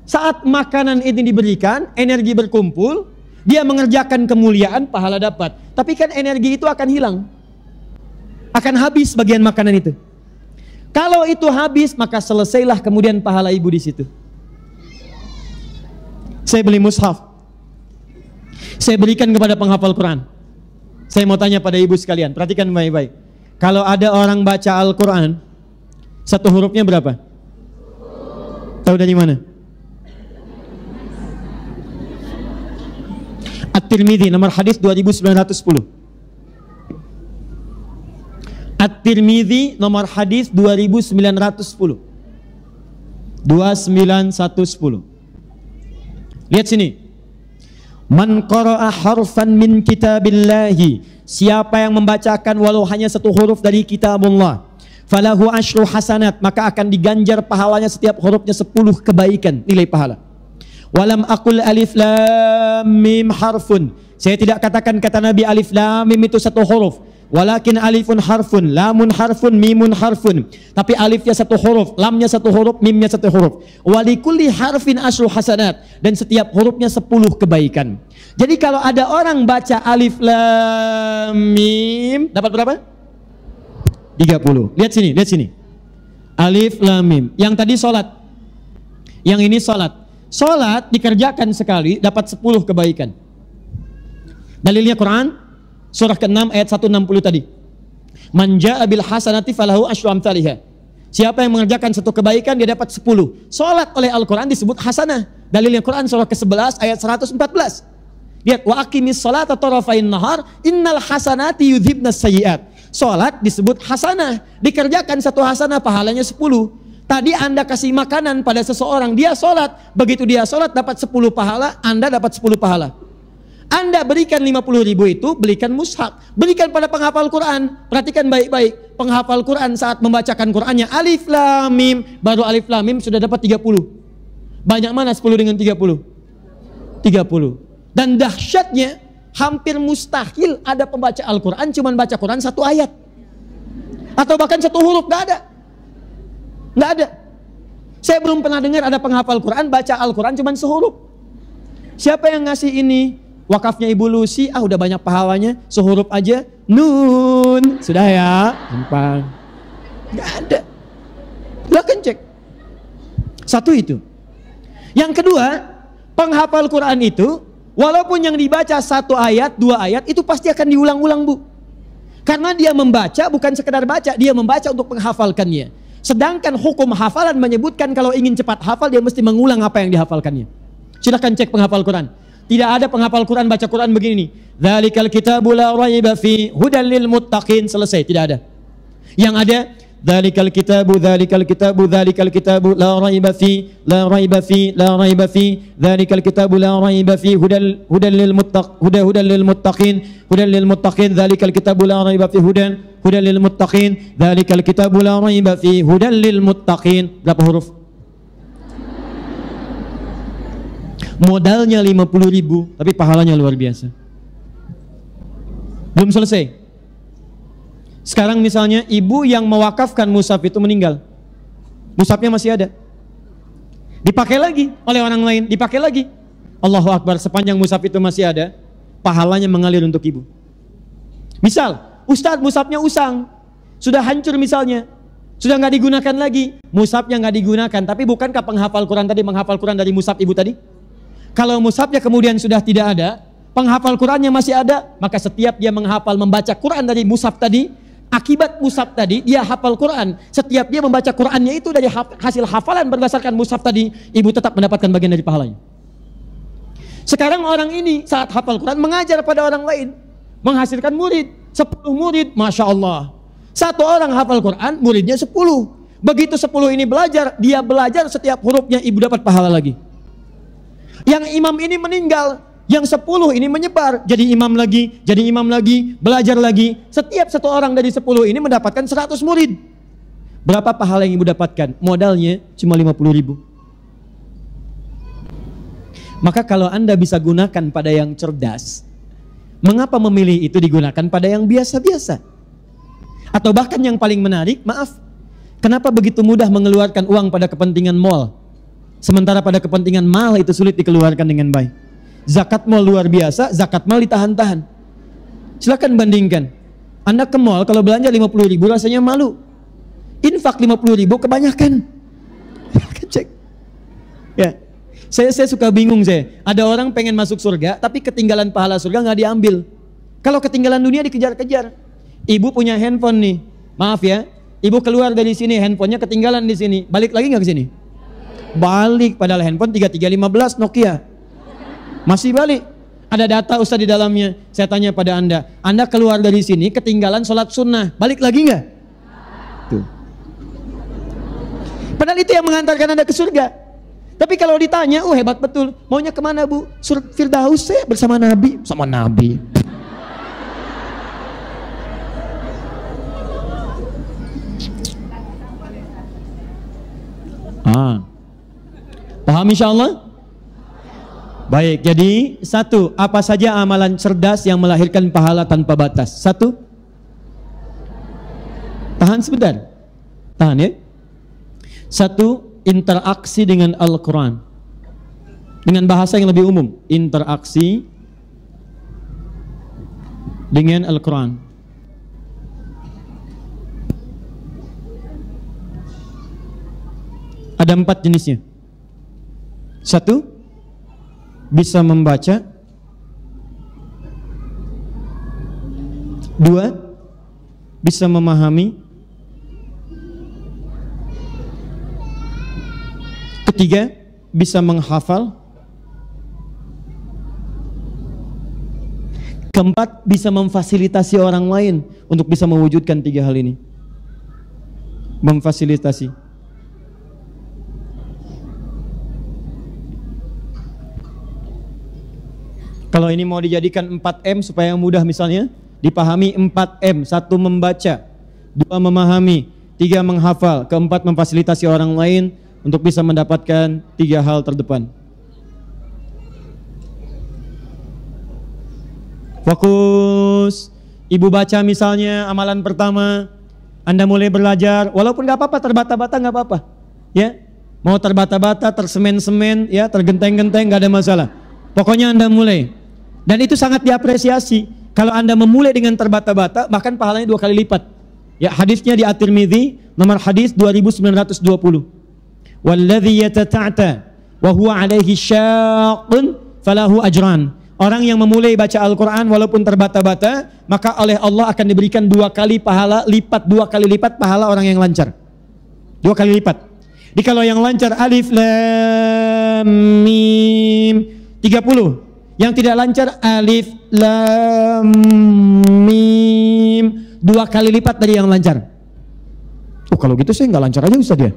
saat makanan ini diberikan, energi berkumpul, dia mengerjakan kemuliaan, pahala dapat. Tapi kan energi itu akan hilang. Akan habis bagian makanan itu. Kalau itu habis, maka selesailah kemudian pahala ibu di situ. Saya beli mushaf. Saya berikan kepada penghafal Quran. Saya mau tanya pada ibu sekalian, perhatikan baik-baik. Kalau ada orang baca Al-Quran, satu hurufnya berapa? Tahu dari mana? At-Tirmidzi nomor hadis 2910. At-Tirmidzi nomor hadis 2910. 29110. Lihat sini. Man qara'a harfan min kitabillahi, siapa yang membacakan walau hanya satu huruf dari kitabullah, falahu asyru hasanat, maka akan diganjar pahalanya setiap hurufnya 10 kebaikan nilai pahala. Walam aqul alif lam mim harfun, saya tidak katakan kata Nabi alif lam mim itu satu huruf, walakin alifun harfun, lamun harfun, mimun harfun, tapi alifnya satu huruf, lamnya satu huruf, mimnya satu huruf. Walikulli harfin asyru hasanat, dan setiap hurufnya 10 kebaikan. Jadi kalau ada orang baca alif lam mim, dapat berapa? 30. Lihat sini, lihat sini. Alif lam mim. Yang tadi sholat, yang ini sholat. Sholat dikerjakan sekali dapat 10 kebaikan. Dalilnya Quran surah ke-6 ayat 160 tadi. Man jaa bil hasanati falahu asyru amsalihha. Siapa yang mengerjakan satu kebaikan dia dapat 10. Salat oleh Al-Qur'an disebut hasanah. Dalilnya Quran surah ke-11 ayat 114. Lihat, wa aqimis salata tarafain nahar innal hasanati yudhibnas sayyi'at. Salat disebut hasanah, dikerjakan satu hasanah pahalanya 10. Tadi Anda kasih makanan pada seseorang, dia salat, begitu dia salat dapat 10 pahala, Anda dapat 10 pahala. Anda berikan 50.000 itu, belikan mushaf, berikan pada penghafal Quran. Perhatikan baik-baik, penghafal Quran saat membacakan Qurannya alif lam mim, baru alif lam mim sudah dapat 30. Banyak mana 10 dengan 30? 30. Dan dahsyatnya hampir mustahil ada pembaca Al-Quran cuman baca Quran satu ayat atau bahkan satu huruf, gak ada. Gak ada. Saya belum pernah dengar ada penghafal Quran baca Al-Quran cuman sehuruf. Siapa yang ngasih ini? Wakafnya Ibu Lucy, udah banyak pahalanya, sehuruf aja, nun, sudah ya, gampang. Gak ada. Silahkan cek. Satu itu. Yang kedua, penghafal Quran itu, walaupun yang dibaca satu ayat, 2 ayat, itu pasti akan diulang-ulang, Bu. Karena dia membaca bukan sekedar baca, dia membaca untuk menghafalkannya. Sedangkan hukum hafalan menyebutkan kalau ingin cepat hafal, dia mesti mengulang apa yang dihafalkannya. Silahkan cek penghafal Quran. Tidak ada penghafal Quran baca Quran begini. Dzalikal kitabu la raiba fi hudal lil muttaqin, selesai, tidak ada. Yang ada dzalikal kitabu la raiba fi dzalikal kitabu la raiba fi hudal lil muttaqin dzalikal kitabu la raiba fi hudal lil muttaqin dzalikal kitabu la raiba fi hudal lil muttaqin. Berapa huruf? Modalnya 50.000, tapi pahalanya luar biasa. Belum selesai. Sekarang misalnya ibu yang mewakafkan mushaf itu meninggal, mushafnya masih ada, dipakai lagi oleh orang lain, dipakai lagi. Allahu Akbar, sepanjang mushaf itu masih ada, pahalanya mengalir untuk ibu. Misal, Ustadz mushafnya usang, sudah hancur misalnya, sudah nggak digunakan lagi, mushafnya nggak digunakan, tapi bukankah penghafal Quran tadi menghafal Quran dari mushaf ibu tadi? Kalau mushafnya kemudian sudah tidak ada, penghafal Qurannya masih ada, maka setiap dia menghafal membaca Quran dari mushaf tadi, akibat mushaf tadi dia hafal Quran. Setiap dia membaca Qurannya itu dari hasil hafalan berdasarkan mushaf tadi, ibu tetap mendapatkan bagian dari pahalanya. Sekarang orang ini saat hafal Quran mengajar pada orang lain, menghasilkan murid, 10 murid, Masya Allah. Satu orang hafal Quran, muridnya 10. Begitu 10 ini belajar, dia belajar setiap hurufnya, ibu dapat pahala lagi. Yang imam ini meninggal, yang 10 ini menyebar, jadi imam lagi, belajar lagi. Setiap satu orang dari 10 ini mendapatkan 100 murid. Berapa pahala yang ibu dapatkan? Modalnya cuma 50.000. Maka kalau Anda bisa gunakan pada yang cerdas, mengapa memilih itu digunakan pada yang biasa-biasa? Atau bahkan yang paling menarik, maaf, kenapa begitu mudah mengeluarkan uang pada kepentingan mal? Sementara pada kepentingan mal itu sulit dikeluarkan dengan baik. Zakat mal luar biasa, zakat mal ditahan-tahan. Silakan bandingkan. Anda ke mal kalau belanja 50.000 rasanya malu. Infak 50.000 kebanyakan. Cek. Ya. Saya suka bingung saya. Ada orang pengen masuk surga tapi ketinggalan pahala surga nggak diambil. Kalau ketinggalan dunia dikejar-kejar. Ibu punya handphone nih. Maaf ya. Ibu keluar dari sini, handphonenya ketinggalan di sini. Balik lagi nggak ke sini? Balik, padahal handphone 3315 Nokia. Masih balik. Ada data Ustaz di dalamnya. Saya tanya pada Anda keluar dari sini ketinggalan sholat sunnah, balik lagi nggak? Tuh. Padahal itu yang mengantarkan Anda ke surga. Tapi kalau ditanya, oh hebat betul, maunya kemana bu? Surga Firdaus ya, bersama Nabi. Sama Nabi. Paham insyaallah? Baik, jadi satu, apa saja amalan cerdas yang melahirkan pahala tanpa batas? Satu, tahan sebentar, tahan ya. Satu, interaksi dengan Al-Quran. Dengan bahasa yang lebih umum, interaksi dengan Al-Quran. Ada 4 jenisnya. Satu, bisa membaca. Dua, bisa memahami. Ketiga, bisa menghafal. Keempat, bisa memfasilitasi orang lain untuk bisa mewujudkan 3 hal ini. Memfasilitasi. Kalau ini mau dijadikan 4M supaya mudah misalnya, dipahami 4M. 1 membaca, 2 memahami, 3 menghafal, keempat memfasilitasi orang lain untuk bisa mendapatkan 3 hal terdepan. Fokus. Ibu baca misalnya amalan pertama, Anda mulai belajar, walaupun gak apa-apa, terbata-bata gak apa-apa. Ya, mau terbata-bata, tersemen-semen, ya, tergenteng-genteng, gak ada masalah. Pokoknya Anda mulai. Dan itu sangat diapresiasi. Kalau Anda memulai dengan terbata-bata, bahkan pahalanya 2 kali lipat. Ya, hadisnya di At-Tirmidzi, nomor hadis 2920. Walladzi yatata'ta wa huwa 'alaihi syaqqun falahu ajran. Orang yang memulai baca Al-Quran walaupun terbata-bata, maka oleh Allah akan diberikan 2 kali pahala lipat, 2 kali lipat pahala orang yang lancar. 2 kali lipat. Jadi kalau yang lancar alif lam mim 30. Yang tidak lancar alif lam mim 2 kali lipat dari yang lancar. Oh kalau gitu saya nggak lancar aja Ustaz ya.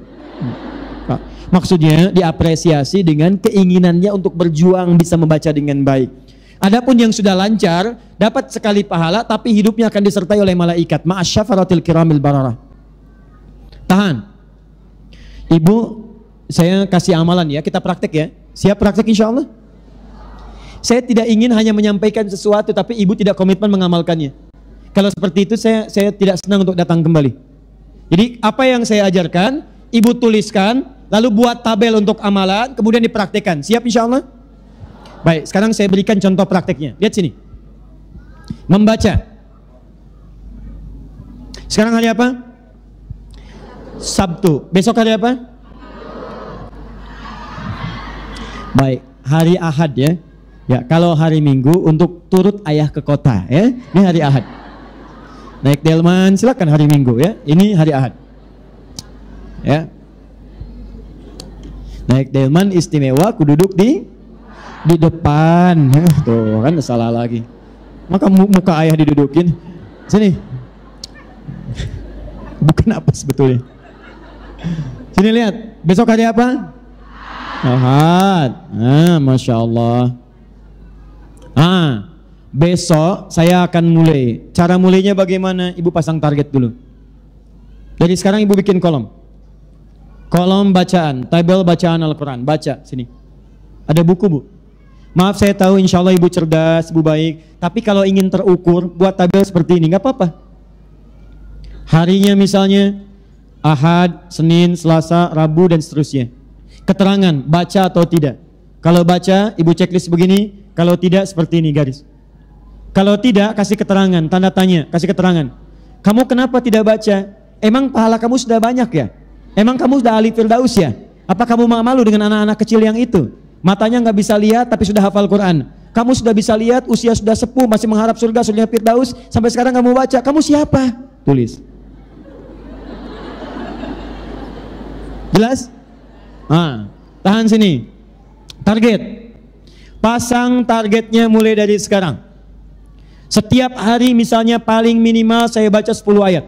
Maksudnya diapresiasi dengan keinginannya untuk berjuang bisa membaca dengan baik. Adapun yang sudah lancar dapat sekali pahala tapi hidupnya akan disertai oleh malaikat. Ma'asyafaratil kiramil bararah. Tahan. Ibu, saya kasih amalan ya, kita praktek ya. Siap praktek insya Allah? Saya tidak ingin hanya menyampaikan sesuatu tapi ibu tidak komitmen mengamalkannya. Kalau seperti itu saya tidak senang untuk datang kembali. Jadi apa yang saya ajarkan, ibu tuliskan, lalu buat tabel untuk amalan, kemudian dipraktekkan. Siap insya Allah? Baik, sekarang saya berikan contoh prakteknya. Lihat sini. Membaca. Sekarang hari apa? Sabtu. Besok hari apa? Baik, hari Ahad ya. Ya, kalau hari Minggu untuk turut ayah ke kota ya. Ini hari Ahad. Naik delman silakan hari Minggu ya. Ini hari Ahad. Ya. Naik delman istimewa, aku duduk di depan. Tuh kan salah lagi. Maka muka ayah didudukin. Sini. Bukan apa sebetulnya. Sini lihat. Besok hari apa? Ahad. Masya Allah. Besok saya akan mulai. Cara mulainya bagaimana? Ibu pasang target dulu. Dari sekarang ibu bikin kolom. Kolom bacaan, tabel bacaan Al-Quran. Baca, sini. Ada buku bu. Maaf saya tahu insya Allah ibu cerdas, ibu baik. Tapi kalau ingin terukur, buat tabel seperti ini, gak apa-apa. Harinya misalnya, Ahad, Senin, Selasa, Rabu, dan seterusnya. Keterangan, baca atau tidak. Kalau baca, ibu checklist begini. Kalau tidak, seperti ini garis. Kalau tidak, kasih keterangan, tanda tanya, kasih keterangan. Kamu kenapa tidak baca? Emang pahala kamu sudah banyak ya? Emang kamu sudah ahli Firdaus ya? Apa kamu malu dengan anak-anak kecil yang itu? Matanya nggak bisa lihat tapi sudah hafal Quran. Kamu sudah bisa lihat, usia sudah sepuh, masih mengharap surga, surga Firdaus, sampai sekarang kamu baca. Kamu siapa? Tulis. Jelas? Tahan sini. Target. Pasang targetnya mulai dari sekarang. Setiap hari misalnya paling minimal saya baca 10 ayat.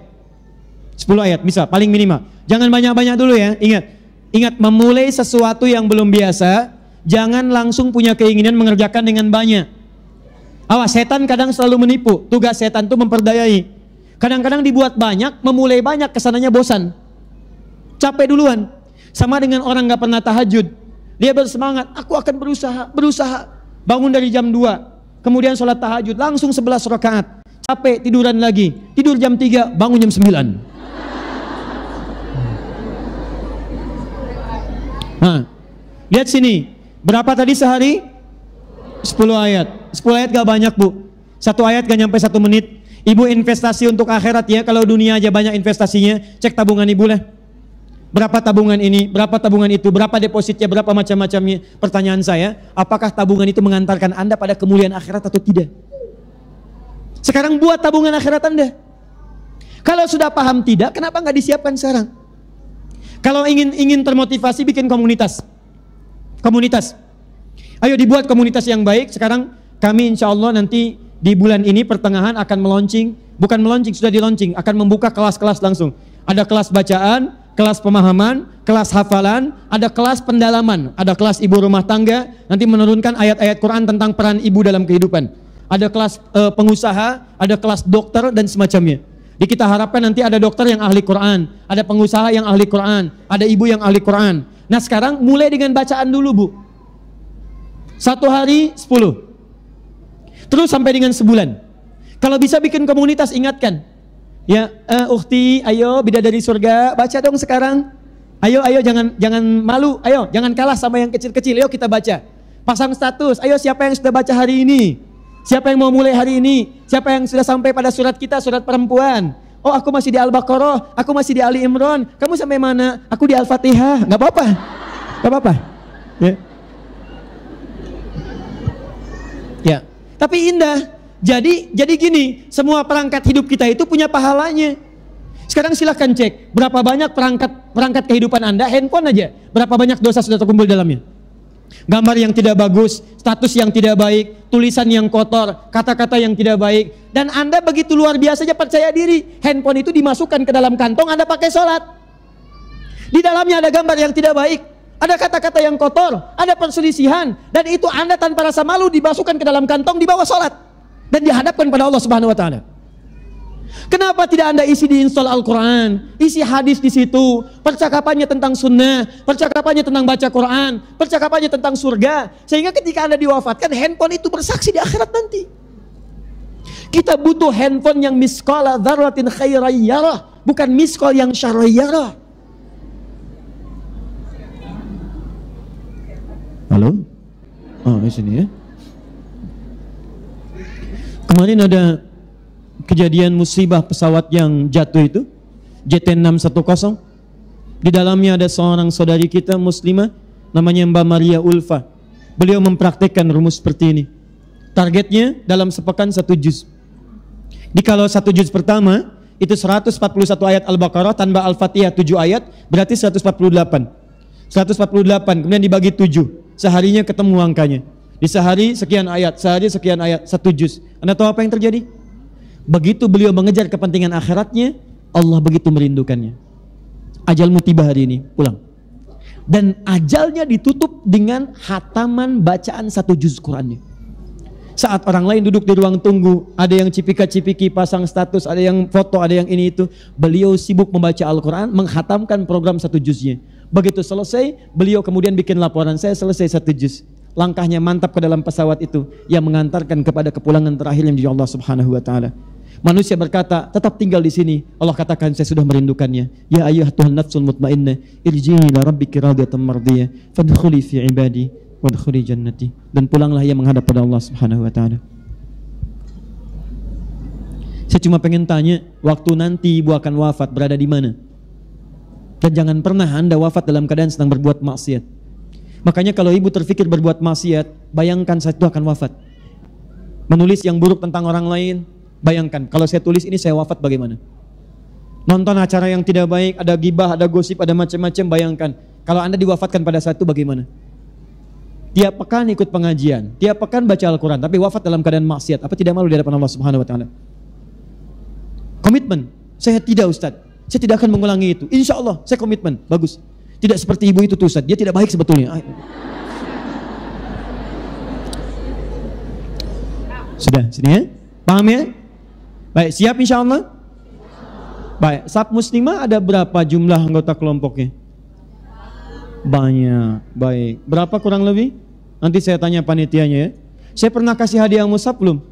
10 ayat bisa, paling minimal. Jangan banyak-banyak dulu ya, ingat memulai sesuatu yang belum biasa, jangan langsung punya keinginan mengerjakan dengan banyak. Awas, setan kadang selalu menipu. Tugas setan itu memperdayai. Kadang-kadang dibuat banyak, memulai banyak, kesananya bosan, capek duluan. Sama dengan orang gak pernah tahajud. Dia bersemangat, aku akan berusaha. Bangun dari jam 2, kemudian sholat tahajud, langsung 11 rakaat. Capek, tiduran lagi. Tidur jam 3, bangun jam 9. Nah, lihat sini. Berapa tadi sehari? 10 ayat. 10 ayat gak banyak, Bu. 1 ayat gak nyampe 1 menit. Ibu investasi untuk akhirat ya. Kalau dunia aja banyak investasinya, cek tabungan ibu lah. Berapa tabungan ini, berapa tabungan itu, berapa depositnya, berapa macam-macamnya. Pertanyaan saya, apakah tabungan itu mengantarkan Anda pada kemuliaan akhirat atau tidak? Sekarang buat tabungan akhirat Anda. Kalau sudah paham tidak, kenapa nggak disiapkan sekarang? Kalau ingin termotivasi, bikin komunitas. Ayo dibuat komunitas yang baik. Sekarang kami insya Allah nanti di bulan ini pertengahan akan sudah di launching, akan membuka kelas-kelas langsung. Ada kelas bacaan, kelas pemahaman, kelas hafalan, ada kelas pendalaman, ada kelas ibu rumah tangga, nanti menurunkan ayat-ayat Quran tentang peran ibu dalam kehidupan. Ada kelas pengusaha, ada kelas dokter dan semacamnya. Jadi kita harapkan nanti ada dokter yang ahli Quran, ada pengusaha yang ahli Quran, ada ibu yang ahli Quran. Nah sekarang mulai dengan bacaan dulu, Bu. 1 hari 10. Terus sampai dengan sebulan. Kalau bisa bikin komunitas, ingatkan. Ya, ukhti, ayo bidadari surga, baca dong sekarang. Ayo jangan malu, ayo jangan kalah sama yang kecil-kecil. Ayo kita baca. Pasang status, ayo siapa yang sudah baca hari ini? Siapa yang mau mulai hari ini? Siapa yang sudah sampai pada surat kita, surat perempuan? Oh, aku masih di Al-Baqarah, aku masih di Ali Imran. Kamu sampai mana? Aku di Al-Fatihah. Gak apa-apa. Ya. Tapi indah. Jadi gini, semua perangkat hidup kita itu punya pahalanya. Sekarang silahkan cek berapa banyak perangkat kehidupan Anda, handphone aja. Berapa banyak dosa sudah terkumpul dalamnya? Gambar yang tidak bagus, status yang tidak baik, tulisan yang kotor, kata-kata yang tidak baik. Dan Anda begitu luar biasa aja percaya diri. Handphone itu dimasukkan ke dalam kantong, Anda pakai sholat. Di dalamnya ada gambar yang tidak baik, ada kata-kata yang kotor, ada perselisihan. Dan itu Anda tanpa rasa malu dimasukkan ke dalam kantong, dibawa sholat. Dan dihadapkan pada Allah Subhanahu wa Ta'ala. Kenapa tidak Anda isi di install Al-Quran, isi hadis di situ, percakapannya tentang sunnah, percakapannya tentang baca Quran, percakapannya tentang surga, sehingga ketika Anda diwafatkan, handphone itu bersaksi di akhirat nanti. Kita butuh handphone yang misqala dzarratin khairan yarah, bukan misqal yang syarran yarah. Halo? Oh, di sini ya. Kemarin ada kejadian musibah pesawat yang jatuh itu, JT610. Di dalamnya ada seorang saudari kita muslimah namanya Mbak Maria Ulfa. Beliau mempraktekkan rumus seperti ini. Targetnya dalam sepekan 1 juz. Di kalau 1 juz pertama itu 141 ayat Al-Baqarah tanpa Al-Fatihah 7 ayat, berarti 148. 148 kemudian dibagi 7. Seharinya ketemu angkanya. Di sehari sekian ayat, sehari sekian ayat, 1 juz. Anda tahu apa yang terjadi? Begitu beliau mengejar kepentingan akhiratnya, Allah begitu merindukannya. Ajalmu tiba hari ini, pulang. Dan ajalnya ditutup dengan hataman bacaan 1 juz Qurannya. Saat orang lain duduk di ruang tunggu, ada yang cipika-cipiki pasang status, ada yang foto, ada yang ini itu, beliau sibuk membaca Al-Quran, menghatamkan program 1 juznya. Begitu selesai, beliau kemudian bikin laporan, saya selesai 1 juz. Langkahnya mantap ke dalam pesawat itu yang mengantarkan kepada kepulangan terakhir yang di Allah Subhanahu wa Ta'ala. Manusia berkata, tetap tinggal di sini. Allah katakan, saya sudah merindukannya. Ya ayyuhatuhan nafsul mutmainnah, irji'i ila rabbiki radiyatan mardiyah, fadkhuli fi ibadi wadkhuli jannati. Dan pulanglah ia menghadap pada Allah Subhanahu wa Ta'ala. Saya cuma pengen tanya, waktu nanti ibu akan wafat berada di mana? Dan jangan pernah Anda wafat dalam keadaan sedang berbuat maksiat. Makanya kalau ibu terfikir berbuat maksiat, bayangkan saya itu akan wafat. Menulis yang buruk tentang orang lain, bayangkan kalau saya tulis ini saya wafat bagaimana? Nonton acara yang tidak baik, ada gibah, ada gosip, ada macam-macam, bayangkan kalau Anda diwafatkan pada saat itu bagaimana? Tiap pekan ikut pengajian, tiap pekan baca Al-Quran, tapi wafat dalam keadaan maksiat, apa tidak malu di hadapan Allah Subhanahu wa Ta'ala? Komitmen, saya tidak Ustaz. saya tidak akan mengulangi itu. Insya Allah, saya komitmen. Bagus. Tidak seperti ibu itu tuh Ustaz, dia tidak baik sebetulnya. Sudah, sini ya. Paham ya? Baik, siap insya Allah? Baik, SAP Muslimah ada berapa jumlah anggota kelompoknya? Banyak. Baik, berapa kurang lebih? Nanti saya tanya panitianya ya. Saya pernah kasih hadiah mushaf belum?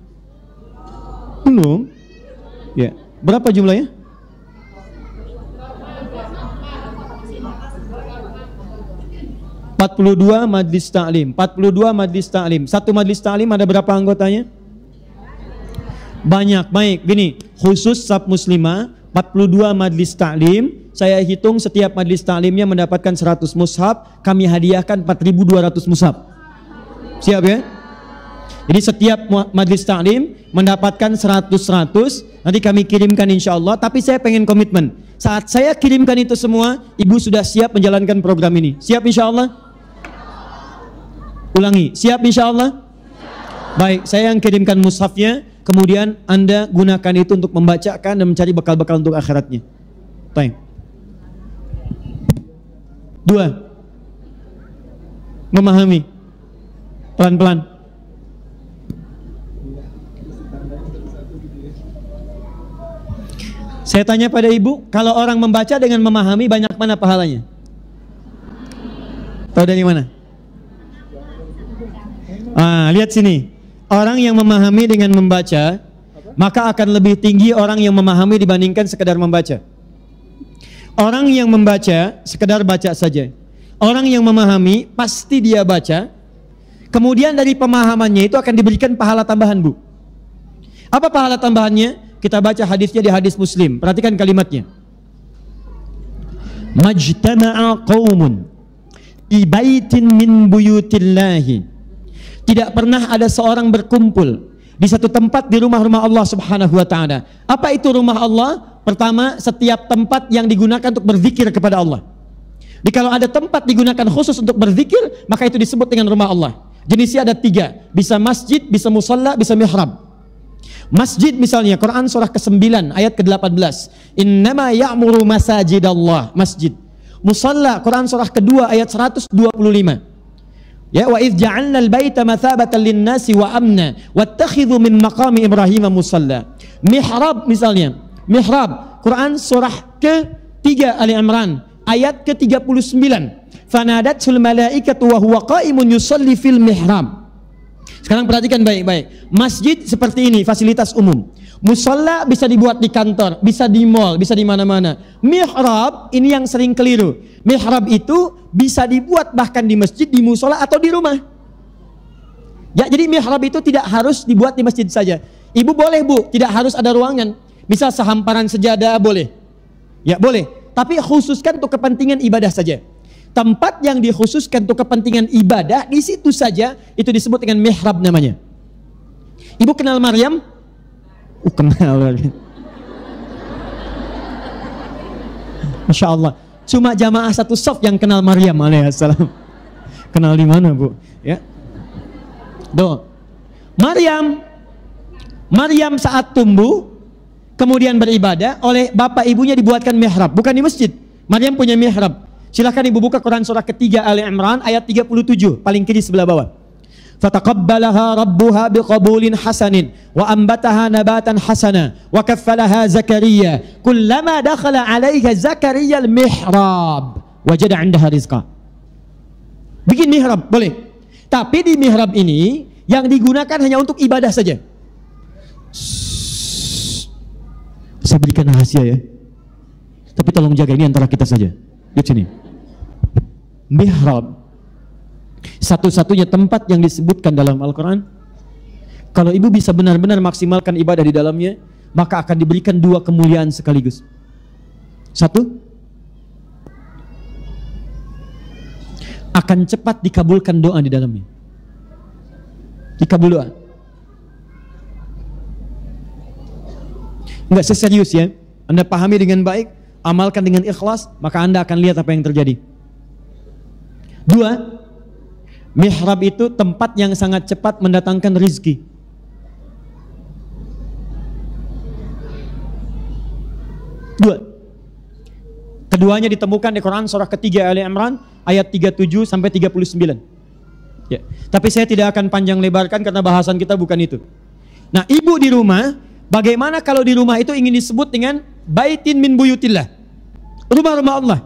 Belum? Ya. Berapa jumlahnya? ...42 majlis ta'lim. 42 majlis ta'lim. Satu majlis ta'lim ada berapa anggotanya? Banyak. Baik, gini. Khusus SAP Muslimah 42 majlis ta'lim. Saya hitung setiap majlis ta'limnya mendapatkan 100 mushaf. Kami hadiahkan 4.200 mushaf. Siap ya? Jadi setiap majlis ta'lim mendapatkan 100. Nanti kami kirimkan insya Allah. Tapi saya pengen komitmen. Saat saya kirimkan itu semua, ibu sudah siap menjalankan program ini. Siap insya Allah? Ulangi. Siap insya Allah? Baik, saya yang kirimkan mushafnya. Kemudian Anda gunakan itu untuk membacakan dan mencari bekal-bekal untuk akhiratnya. Baik. 2. Memahami. Pelan-pelan. Saya tanya pada ibu, kalau orang membaca dengan memahami banyak mana pahalanya? Tahu dari mana? Lihat sini. Orang yang memahami dengan membaca, maka akan lebih tinggi orang yang memahami dibandingkan sekedar membaca. Orang yang membaca, sekedar baca saja. Orang yang memahami, pasti dia baca. Kemudian dari pemahamannya itu akan diberikan pahala tambahan, Bu. Apa pahala tambahannya? Kita baca hadisnya di hadis Muslim. Perhatikan kalimatnya. Majtama'a qaumun fi baitin min buyutillahi. Tidak pernah ada seorang berkumpul di satu tempat di rumah-rumah Allah Subhanahu wa taala. Apa itu rumah Allah? Pertama, setiap tempat yang digunakan untuk berzikir kepada Allah. Jadi kalau ada tempat digunakan khusus untuk berzikir, maka itu disebut dengan rumah Allah. Jenisnya ada 3, bisa masjid, bisa musalla, bisa mihrab. Masjid misalnya, Quran surah ke-9 ayat ke-18. Innama ya'muru masajidallah, masjid. Musalla, Quran surah kedua ayat 125. Ya, wa idz ja'alna al-baita mathabatan lin-nasi wa amna wattakhidhu min maqami Ibrahim musalla. Mihrab misalnya, mihrab, Quran surah ke-3 Ali Imran ayat ke-39. Fanadatul malaikatu wa huwa qa'imun yusalli fil mihrab. Sekarang perhatikan baik-baik. Masjid seperti ini, fasilitas umum. Musalla bisa dibuat di kantor, bisa di mall, bisa di mana-mana. Mihrab ini yang sering keliru. Mihrab itu bisa dibuat bahkan di masjid, di musalla atau di rumah. Ya, jadi mihrab itu tidak harus dibuat di masjid saja. Ibu boleh, Bu, tidak harus ada ruangan. Misal sehamparan sejadah boleh. Ya, boleh. Tapi khususkan untuk kepentingan ibadah saja. Tempat yang dikhususkan untuk kepentingan ibadah, di situ saja itu disebut dengan mihrab namanya. Ibu kenal Maryam? Kenal. Masya Allah. Cuma jamaah satu shaf yang kenal Maryam alaihissalam. Kenal di mana, Bu? Ya. Maryam saat tumbuh, kemudian beribadah, oleh bapak ibunya dibuatkan mihrab, bukan di masjid. Maryam punya mihrab. Silahkan ibu buka Quran surah ketiga Ali Imran ayat 37, paling kiri sebelah bawah. Fataqabbalaha rabbuha biqabulin hasanin wa ambataha nabatan hasana wa kaffalaha Zakaria kullama dakhala 'alaiha Zakaria al-mihrab wajada 'indaha rizqa. Bikin mihrab boleh. Tapi di mihrab ini yang digunakan hanya untuk ibadah saja. Saya berikan rahasia ya. Tapi tolong jaga, ini antara kita saja. Di sini. Mihrab satu-satunya tempat yang disebutkan dalam Al-Quran. Kalau ibu bisa benar-benar maksimalkan ibadah di dalamnya, maka akan diberikan 2 kemuliaan sekaligus. 1, akan cepat dikabulkan doa di dalamnya. Dikabul doa. Enggak, serius ya. Anda pahami dengan baik, amalkan dengan ikhlas, maka Anda akan lihat apa yang terjadi. 2, mihrab itu tempat yang sangat cepat mendatangkan rizki. Keduanya ditemukan di Quran surah ketiga Ali Imran ayat 37 sampai 39. Ya. Tapi saya tidak akan panjang lebarkan karena bahasan kita bukan itu. Nah, ibu di rumah, bagaimana kalau di rumah itu ingin disebut dengan baitin min buyutillah, rumah-rumah Allah?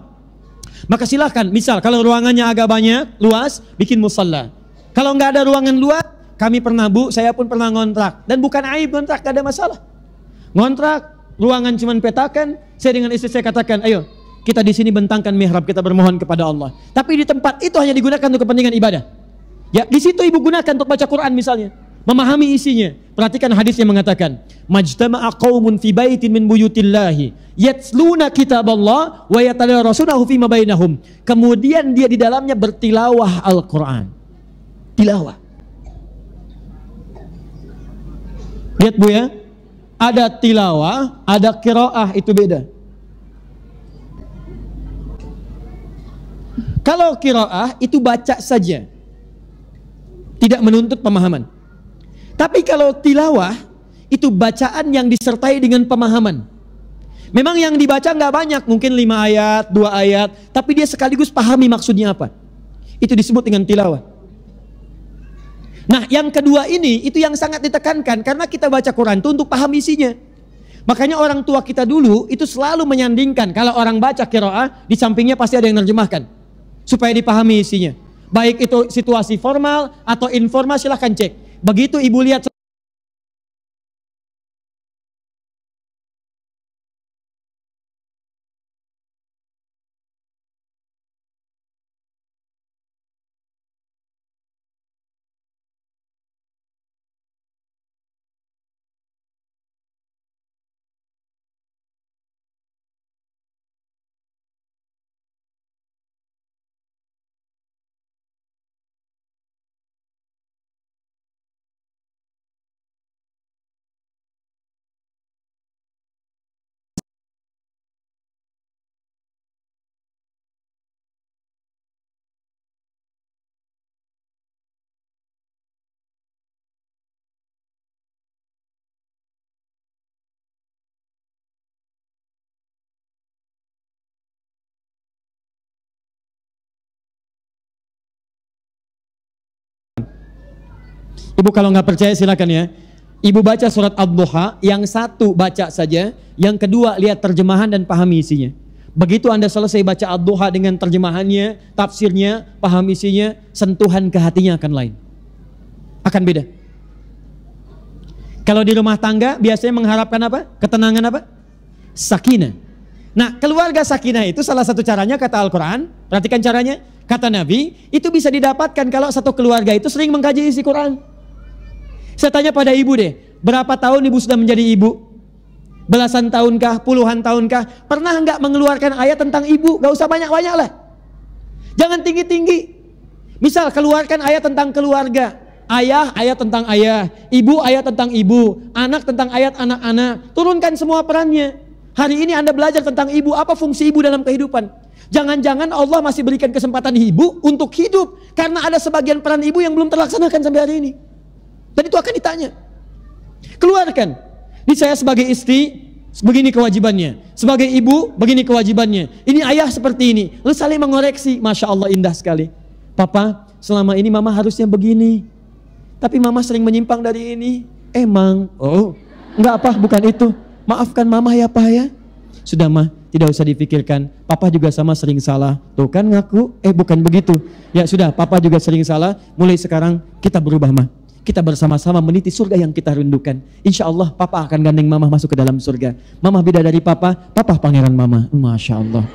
Maka silahkan, misal kalau ruangannya agak banyak, luas, bikin musalla. Kalau nggak ada ruangan luas, kami pernah bu, saya pun pernah ngontrak. Dan bukan aib ngontrak, gak ada masalah. Ngontrak, ruangan cuman petakan, saya dengan istri saya katakan, ayo kita di sini bentangkan mihrab, kita bermohon kepada Allah. Tapi di tempat itu hanya digunakan untuk kepentingan ibadah. Ya, di situ ibu gunakan untuk baca Quran misalnya, memahami isinya. Perhatikan hadis yang mengatakan, majtama'a qaumun fi baitin min buyutillahi yatluna kitaballah wa yatadarasunahu fima bainahum. Kemudian dia di dalamnya bertilawah Al-Qur'an. Tilawah. Lihat bu ya, ada tilawah, ada qiraah, itu beda. Kalau qiraah itu baca saja, tidak menuntut pemahaman. Tapi kalau tilawah itu bacaan yang disertai dengan pemahaman. Memang yang dibaca nggak banyak, mungkin 5 ayat, 2 ayat, tapi dia sekaligus pahami maksudnya apa. Itu disebut dengan tilawah. Nah, yang kedua ini itu yang sangat ditekankan karena kita baca Quran itu untuk paham isinya. Makanya orang tua kita dulu itu selalu menyandingkan kalau orang baca qiraah di sampingnya pasti ada yang menerjemahkan supaya dipahami isinya. Baik itu situasi formal atau informal, silahkan cek. Begitu ibu lihat ibu kalau nggak percaya silakan ya. Ibu baca surat Ad-Duha, yang satu baca saja, yang kedua lihat terjemahan dan pahami isinya. Begitu Anda selesai baca Ad-Duha dengan terjemahannya, tafsirnya, paham isinya, sentuhan ke hatinya akan lain. Akan beda. Kalau di rumah tangga biasanya mengharapkan apa? Ketenangan apa? Sakinah. Nah, keluarga sakinah itu salah satu caranya kata Al-Quran. Perhatikan caranya. Kata Nabi, itu bisa didapatkan kalau satu keluarga itu sering mengkaji isi Quran. Saya tanya pada ibu deh, berapa tahun ibu sudah menjadi ibu? Belasan tahunkah, puluhan tahunkah? Pernah nggak mengeluarkan ayat tentang ibu? Gak usah banyak-banyak lah. Jangan tinggi-tinggi. Misal keluarkan ayat tentang keluarga. Ayah, ayat tentang ayah. Ibu, ayat tentang ibu. Anak tentang ayat anak-anak. Turunkan semua perannya. Hari ini Anda belajar tentang ibu. Apa fungsi ibu dalam kehidupan? Jangan-jangan Allah masih berikan kesempatan ibu untuk hidup. Karena ada sebagian peran ibu yang belum terlaksanakan sampai hari ini. Dan itu akan ditanya. Keluarkan. Ini saya sebagai istri, begini kewajibannya. Sebagai ibu, begini kewajibannya. Ini ayah seperti ini. Lalu saling mengoreksi. Masya Allah, indah sekali. Papa, selama ini mama harusnya begini. Tapi mama sering menyimpang dari ini. Emang. Oh, enggak apa, bukan itu. Maafkan mama ya pak ya. Sudah mah, tidak usah dipikirkan. Papa juga sama sering salah. Tuh kan ngaku. Bukan begitu. Ya sudah, papa juga sering salah. Mulai sekarang kita berubah mah. Kita bersama-sama meniti surga yang kita rindukan. Insya Allah papa akan gandeng mama masuk ke dalam surga. Mama beda dari papa, papa pangeran mama. Masya Allah.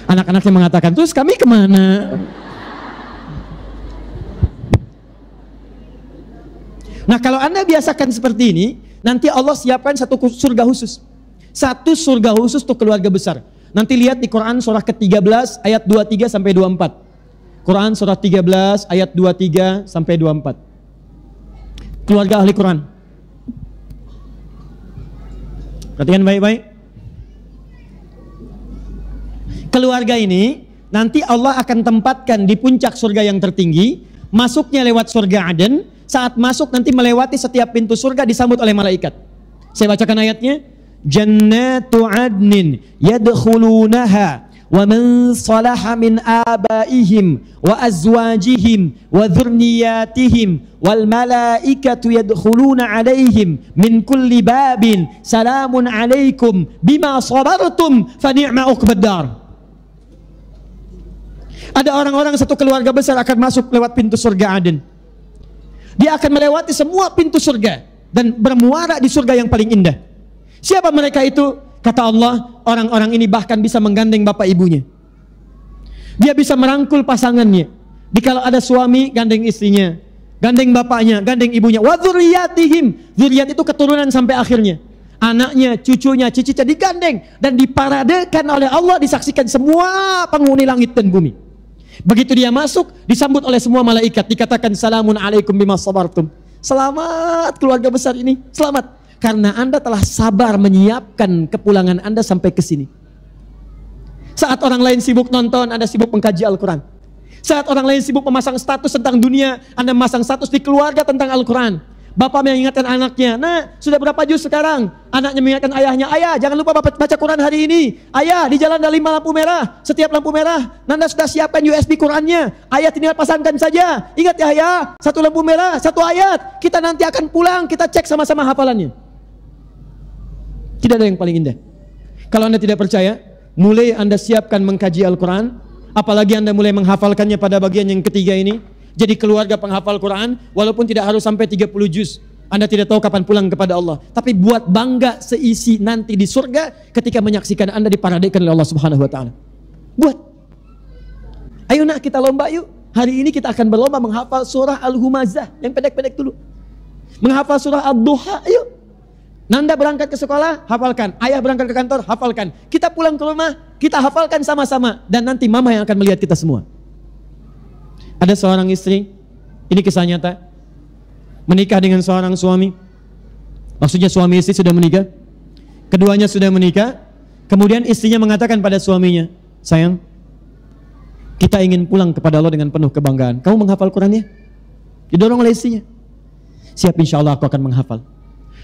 Anak-anaknya mengatakan, terus kami kemana? Nah kalau Anda biasakan seperti ini, nanti Allah siapkan satu surga khusus. Satu surga khusus untuk keluarga besar. Nanti lihat di Quran surah ke-13 ayat 23 sampai 24. Quran surah 13 ayat 23 sampai 24. Keluarga ahli Quran. Perhatikan baik-baik. Keluarga ini nanti Allah akan tempatkan di puncak surga yang tertinggi. Masuknya lewat surga Aden. Saat masuk nanti melewati setiap pintu surga disambut oleh malaikat. Saya bacakan ayatnya. Jannatu adnin yadkhulunaha wa man salaha min abaihim wa azwajihim wa dhurriyyatihim wal malaikatu yadkhuluna alaihim min kulli babin salamun alaikum bima sabartum fa ni'ma uqbad dar. Ada orang-orang satu keluarga besar akan masuk lewat pintu surga Aden. Dia akan melewati semua pintu surga dan bermuara di surga yang paling indah. Siapa mereka itu? Kata Allah, orang-orang ini bahkan bisa menggandeng bapak ibunya. Dia bisa merangkul pasangannya. Dikala ada suami, gandeng istrinya, gandeng bapaknya, gandeng ibunya. Wa dzurriyyatihim. Dzurriyyat itu keturunan sampai akhirnya. Anaknya, cucunya, cicitnya digandeng dan diparadekan oleh Allah, disaksikan semua penghuni langit dan bumi. Begitu dia masuk, disambut oleh semua malaikat, dikatakan salamun alaikum bima sabartum. Selamat keluarga besar ini, selamat. Karena Anda telah sabar menyiapkan kepulangan Anda sampai ke sini. Saat orang lain sibuk nonton, Anda sibuk mengkaji Al-Quran. Saat orang lain sibuk memasang status tentang dunia, Anda memasang status di keluarga tentang Al-Quran. Bapak mengingatkan anaknya, nah sudah berapa juz sekarang? Anaknya mengingatkan ayahnya, ayah jangan lupa baca Quran hari ini. Ayah di jalan ada 5 lampu merah, setiap lampu merah Nanda sudah siapkan USB Qurannya. Ayah tinggal pasangkan saja. Ingat ya ayah, 1 lampu merah, 1 ayat. Kita nanti akan pulang, kita cek sama-sama hafalannya. Tidak ada yang paling indah. Kalau Anda tidak percaya, mulai Anda siapkan mengkaji Al-Quran, apalagi Anda mulai menghafalkannya pada bagian yang ketiga ini. Jadi keluarga penghafal Quran, walaupun tidak harus sampai 30 juz. Anda tidak tahu kapan pulang kepada Allah. Tapi buat bangga seisi nanti di surga ketika menyaksikan Anda diparadekan oleh Allah Subhanahu wa taala. Buat. Ayo nak kita lomba yuk. Hari ini kita akan berlomba menghafal surah Al-Humazah yang pendek-pendek dulu. Menghafal surah Ad-Duha, ayo. Nanda berangkat ke sekolah, hafalkan. Ayah berangkat ke kantor, hafalkan. Kita pulang ke rumah, kita hafalkan sama-sama. Dan nanti mama yang akan melihat kita semua. Ada seorang istri, ini kisah nyata, menikah dengan seorang suami. Maksudnya suami istri sudah menikah. Keduanya sudah menikah. Kemudian istrinya mengatakan pada suaminya, sayang, kita ingin pulang kepada Allah dengan penuh kebanggaan. Kamu menghafal Quran ya? Didorong oleh istrinya. Siap, insya Allah aku akan menghafal.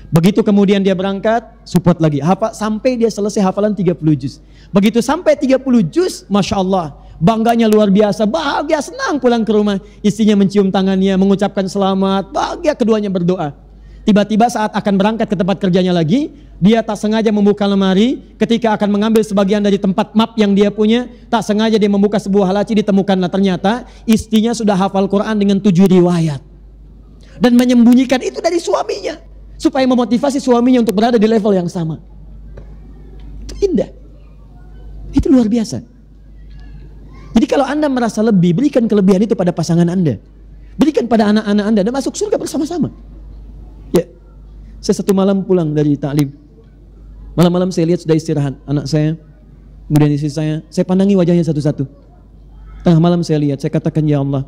Begitu kemudian dia berangkat, support lagi. Hafal sampai dia selesai hafalan 30 juz. Begitu sampai 30 juz, Masya Allah, bangganya luar biasa, bahagia, senang pulang ke rumah. Istrinya mencium tangannya, mengucapkan selamat, bahagia, keduanya berdoa. Tiba-tiba saat akan berangkat ke tempat kerjanya lagi, dia tak sengaja membuka lemari. Ketika akan mengambil sebagian dari tempat map yang dia punya, tak sengaja dia membuka sebuah laci, ditemukanlah ternyata istrinya sudah hafal Quran dengan 7 riwayat. Dan menyembunyikan itu dari suaminya, supaya memotivasi suaminya untuk berada di level yang sama. Itu indah. Itu luar biasa. Jadi kalau Anda merasa lebih, berikan kelebihan itu pada pasangan Anda. Berikan pada anak-anak Anda dan masuk surga bersama-sama. Ya, saya satu malam pulang dari taklim. Malam-malam saya lihat sudah istirahat anak saya, kemudian istri saya pandangi wajahnya satu-satu. Tengah malam saya lihat, saya katakan, ya Allah,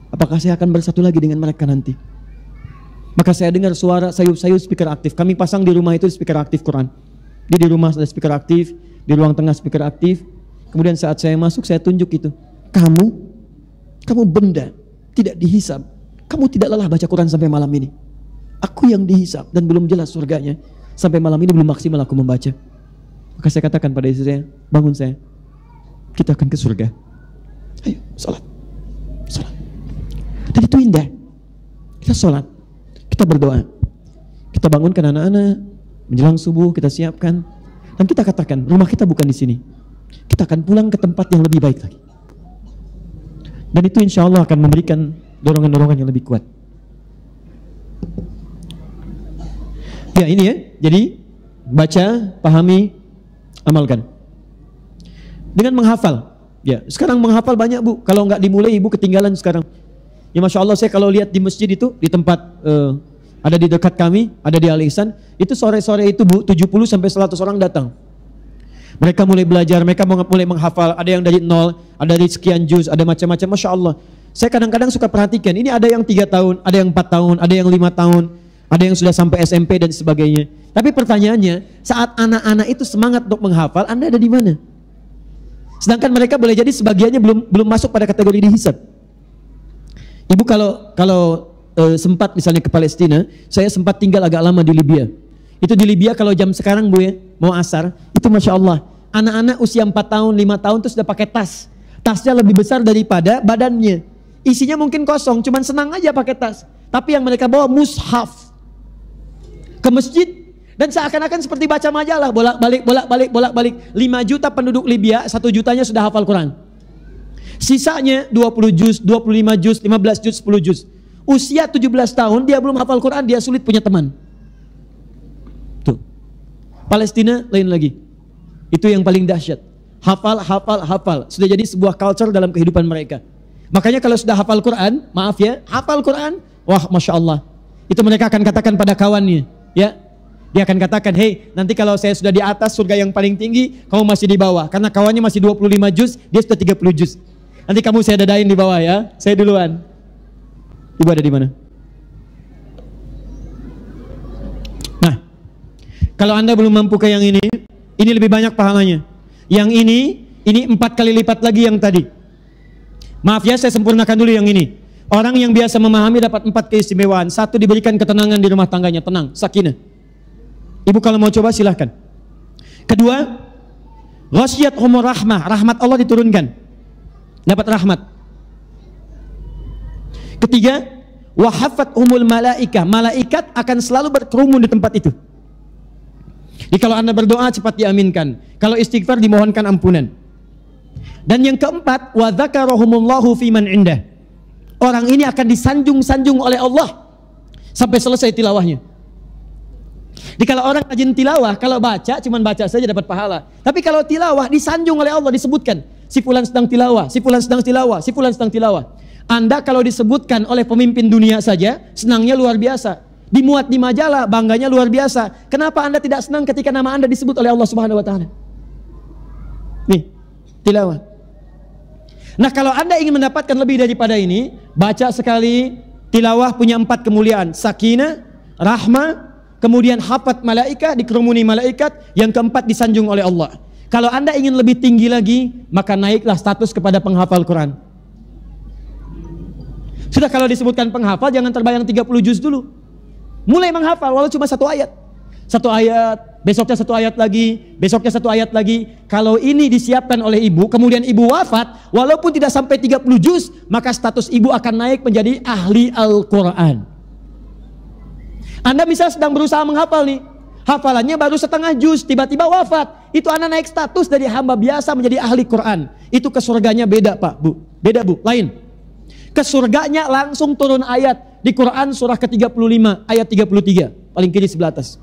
apakah saya akan bersatu lagi dengan mereka nanti? Maka saya dengar suara sayup-sayup speaker aktif. Kami pasang di rumah itu speaker aktif Quran. Di rumah ada speaker aktif, di ruang tengah speaker aktif. Kemudian saat saya masuk, saya tunjuk itu. Kamu benda tidak dihisab. Kamu tidak lelah baca Quran sampai malam ini. Aku yang dihisab dan belum jelas surganya. Sampai malam ini belum maksimal aku membaca. Maka saya katakan pada istri saya, bangun saya. Kita akan ke surga. Ayo, sholat. Dan itu indah. Kita sholat. Kita berdoa, kita bangunkan anak-anak, menjelang subuh kita siapkan, dan kita katakan rumah kita bukan di sini, kita akan pulang ke tempat yang lebih baik lagi. Dan itu insya Allah akan memberikan dorongan-dorongan yang lebih kuat. Ya ini ya, jadi baca, pahami, amalkan. Dengan menghafal, ya sekarang menghafal banyak bu, kalau nggak dimulai ibu ketinggalan sekarang. Ya Masya Allah, saya kalau lihat di masjid itu, di tempat ada di dekat kami, ada di Al Ihsan, itu sore-sore itu bu, 70 sampai 100 orang datang. Mereka mulai belajar, mereka mulai menghafal, ada yang dari 0, ada dari sekian juz, ada macam-macam, Masya Allah. Saya kadang-kadang suka perhatikan, ini ada yang 3 tahun, ada yang 4 tahun, ada yang 5 tahun, ada yang sudah sampai SMP dan sebagainya. Tapi pertanyaannya, saat anak-anak itu semangat untuk menghafal, Anda ada di mana? Sedangkan mereka boleh jadi sebagiannya belum masuk pada kategori dihisab. Ibu kalau sempat misalnya ke Palestina, saya sempat tinggal agak lama di Libya. Itu di Libya kalau jam sekarang bu ya, mau asar, itu Masya Allah, anak-anak usia 4 tahun, 5 tahun itu sudah pakai tas. Tasnya lebih besar daripada badannya. Isinya mungkin kosong, cuman senang aja pakai tas. Tapi yang mereka bawa mushaf ke masjid, dan seakan-akan seperti baca majalah, bolak-balik. 5 juta penduduk Libya, 1 jutanya sudah hafal Quran. Sisanya 20 juz, 25 juz, 15 juz, 10 juz. Usia 17 tahun dia belum hafal Quran, dia sulit punya teman. Tuh. Palestina lain lagi. Itu yang paling dahsyat. Hafal. Sudah jadi sebuah culture dalam kehidupan mereka. Makanya kalau sudah hafal Quran, maaf ya, hafal Quran, wah Masya Allah. Itu mereka akan katakan pada kawannya, ya. Dia akan katakan, hey, nanti kalau saya sudah di atas surga yang paling tinggi, kamu masih di bawah. Karena kawannya masih 25 juz, dia sudah 30 juz. Nanti kamu saya dadain di bawah ya, saya duluan. Ibu ada di mana? Nah, kalau Anda belum mampu ke yang ini lebih banyak pahalanya. Yang ini 4 kali lipat lagi yang tadi. Maaf ya, saya sempurnakan dulu yang ini. Orang yang biasa memahami dapat 4 keistimewaan. 1, diberikan ketenangan di rumah tangganya, tenang, sakinah. Ibu kalau mau coba silahkan. Kedua, ghasyiyatuhumur rahmah, rahmat Allah diturunkan. Dapat rahmat. Ketiga, wahafathumul malaikah, malaikat akan selalu berkerumun di tempat itu. Jadi kalau Anda berdoa cepat diaminkan. Kalau istighfar dimohonkan ampunan. Dan yang keempat, wa dzakarahumullahu fiman indah. Orang ini akan disanjung-sanjung oleh Allah sampai selesai tilawahnya. Jadi kalau orang rajin tilawah, kalau baca cuman baca saja dapat pahala. Tapi kalau tilawah disanjung oleh Allah, disebutkan si fulan sedang tilawah, si fulan sedang tilawah, si fulan sedang tilawah. Anda kalau disebutkan oleh pemimpin dunia saja, senangnya luar biasa. Dimuat di majalah, bangganya luar biasa. Kenapa Anda tidak senang ketika nama Anda disebut oleh Allah Subhanahu wa taala? Nih, tilawah. Nah, kalau Anda ingin mendapatkan lebih daripada ini, baca sekali, tilawah punya 4 kemuliaan. Sakinah, rahmah, kemudian hafat malaikat, dikerumuni malaikat, yang keempat disanjung oleh Allah. Kalau Anda ingin lebih tinggi lagi, maka naiklah status kepada penghafal Quran. Sudah kalau disebutkan penghafal, jangan terbayang 30 juz dulu. Mulai menghafal, walau cuma 1 ayat. 1 ayat, besoknya 1 ayat lagi, besoknya 1 ayat lagi. Kalau ini disiapkan oleh ibu, kemudian ibu wafat, walaupun tidak sampai 30 juz, maka status ibu akan naik menjadi ahli Al-Quran. Anda misal sedang berusaha menghafal nih, hafalannya baru setengah juz, tiba-tiba wafat. Itu Anda naik status dari hamba biasa menjadi ahli Quran. Itu ke surganya beda Pak, Bu. Beda Bu, lain. Ke surganya langsung turun ayat. Di Quran surah ke-35 ayat 33, paling kiri sebelah atas.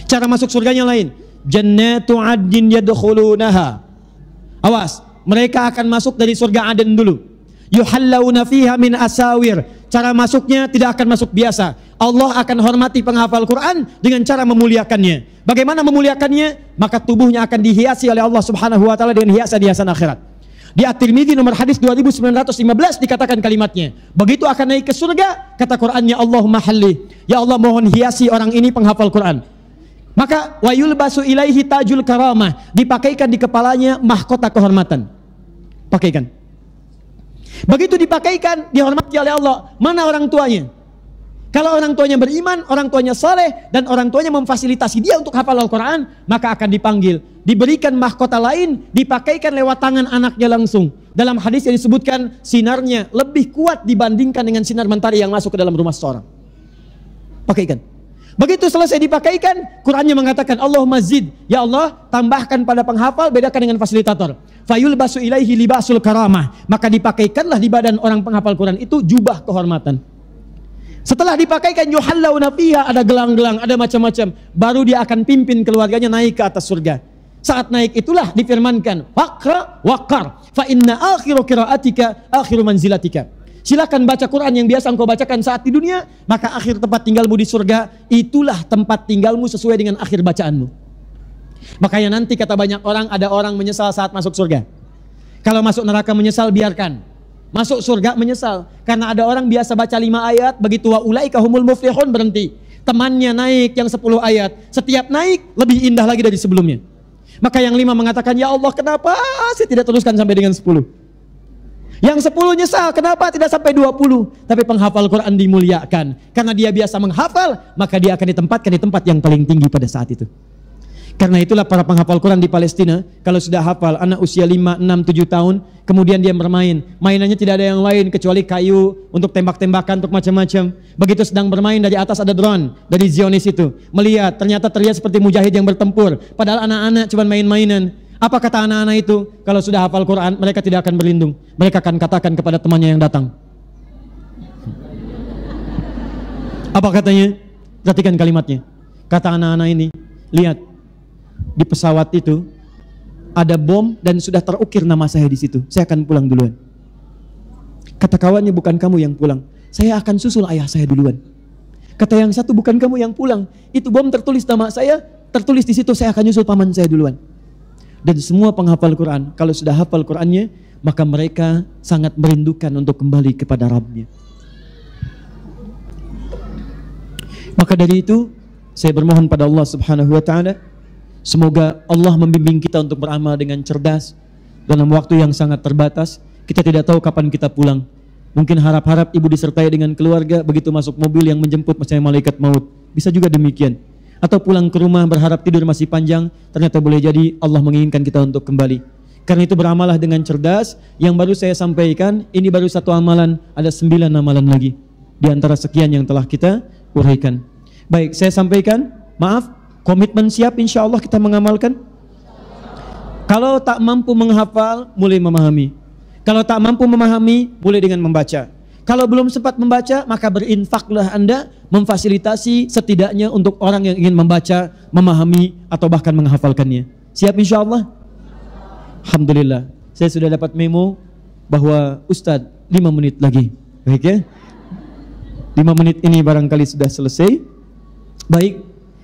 Cara masuk surganya lain. Jannatu 'adnin yadkhulunaha. Awas, mereka akan masuk dari surga Aden dulu. Yuhallawna fiha min asawir. Cara masuknya tidak akan masuk biasa. Allah akan hormati penghafal Quran dengan cara memuliakannya. Bagaimana memuliakannya? Maka tubuhnya akan dihiasi oleh Allah Subhanahu wa taala dengan hiasan-hiasan akhirat. Di At-Tirmidzi nomor hadis 2915 dikatakan kalimatnya, begitu akan naik ke surga, kata Qurannya, Allahumma halli, ya Allah mohon hiasi orang ini penghafal Quran. Maka wa yulbasu ilaihi tajul karamah, dipakaikan di kepalanya mahkota kehormatan. Pakaikan. Begitu dipakaikan, dihormati oleh Allah. Mana orang tuanya? Kalau orang tuanya beriman, orang tuanya saleh, dan orang tuanya memfasilitasi dia untuk hafal Al-Quran, maka akan dipanggil, diberikan mahkota lain, dipakaikan lewat tangan anaknya langsung. Dalam hadis yang disebutkan, sinarnya lebih kuat dibandingkan dengan sinar mentari yang masuk ke dalam rumah seseorang. Pakaikan. Begitu selesai dipakaikan, Qurannya mengatakan, Allahumma zid, ya Allah tambahkan pada penghafal, bedakan dengan fasilitator. Fayulbasu ilaihi libasul karamah, maka dipakaikanlah di badan orang penghafal Quran itu jubah kehormatan. Setelah dipakaikan yuhallawna fiha, ada gelang-gelang, ada macam-macam, baru dia akan pimpin keluarganya naik ke atas surga. Saat naik itulah difirmankan, waqra waqar, fa inna akhiru qiraatika akhiru manzilatika. Silakan baca Quran yang biasa engkau bacakan saat di dunia, maka akhir tempat tinggalmu di surga itulah tempat tinggalmu sesuai dengan akhir bacaanmu. Makanya nanti kata banyak orang, ada orang menyesal saat masuk surga. Kalau masuk neraka menyesal, biarkan. Masuk surga menyesal, karena ada orang biasa baca 5 ayat, begitu wa ulaika humul muflihun berhenti. Temannya naik yang 10 ayat, setiap naik lebih indah lagi dari sebelumnya. Maka yang 5 mengatakan, ya Allah kenapa saya tidak teruskan sampai dengan 10? Yang 10 nyesal, kenapa tidak sampai 20? Tapi penghafal Quran dimuliakan, karena dia biasa menghafal, maka dia akan ditempatkan di tempat yang paling tinggi pada saat itu. Karena itulah para penghafal Quran di Palestina, kalau sudah hafal, anak usia 5, 6, 7 tahun, kemudian dia bermain. Mainannya tidak ada yang lain kecuali kayu untuk tembak-tembakan, untuk macam-macam. Begitu sedang bermain, dari atas ada drone, dari Zionis itu. Melihat, ternyata terlihat seperti mujahid yang bertempur. Padahal anak-anak cuma main-mainan. Apa kata anak-anak itu? Kalau sudah hafal Quran, mereka tidak akan berlindung. Mereka akan katakan kepada temannya yang datang. Apa katanya? Perhatikan kalimatnya. Kata anak-anak ini, lihat, di pesawat itu ada bom dan sudah terukir nama saya di situ. Saya akan pulang duluan. Kata kawannya, bukan kamu yang pulang. Saya akan susul ayah saya duluan. Kata yang satu, bukan kamu yang pulang. Itu bom tertulis nama saya, tertulis di situ, saya akan nyusul paman saya duluan. Dan semua penghafal Quran, kalau sudah hafal Qurannya, maka mereka sangat merindukan untuk kembali kepada Rabbnya. Maka dari itu, saya bermohon pada Allah Subhanahu wa Ta'ala, semoga Allah membimbing kita untuk beramal dengan cerdas dalam waktu yang sangat terbatas. Kita tidak tahu kapan kita pulang. Mungkin harap-harap ibu disertai dengan keluarga, begitu masuk mobil yang menjemput macam malaikat maut. Bisa juga demikian. Atau pulang ke rumah berharap tidur masih panjang, ternyata boleh jadi Allah menginginkan kita untuk kembali. Karena itu beramalah dengan cerdas. Yang baru saya sampaikan, ini baru satu amalan, ada 9 amalan lagi di antara sekian yang telah kita uraikan. Baik, saya sampaikan, maaf, komitmen siap, insya Allah kita mengamalkan. Kalau tak mampu menghafal, mulai memahami. Kalau tak mampu memahami, mulai dengan membaca. Kalau belum sempat membaca, maka berinfaklah Anda memfasilitasi setidaknya untuk orang yang ingin membaca, memahami, atau bahkan menghafalkannya. Siap insya Allah? Alhamdulillah, saya sudah dapat memo bahwa Ustadz 5 menit lagi. Baik ya? 5 menit ini barangkali sudah selesai. Baik,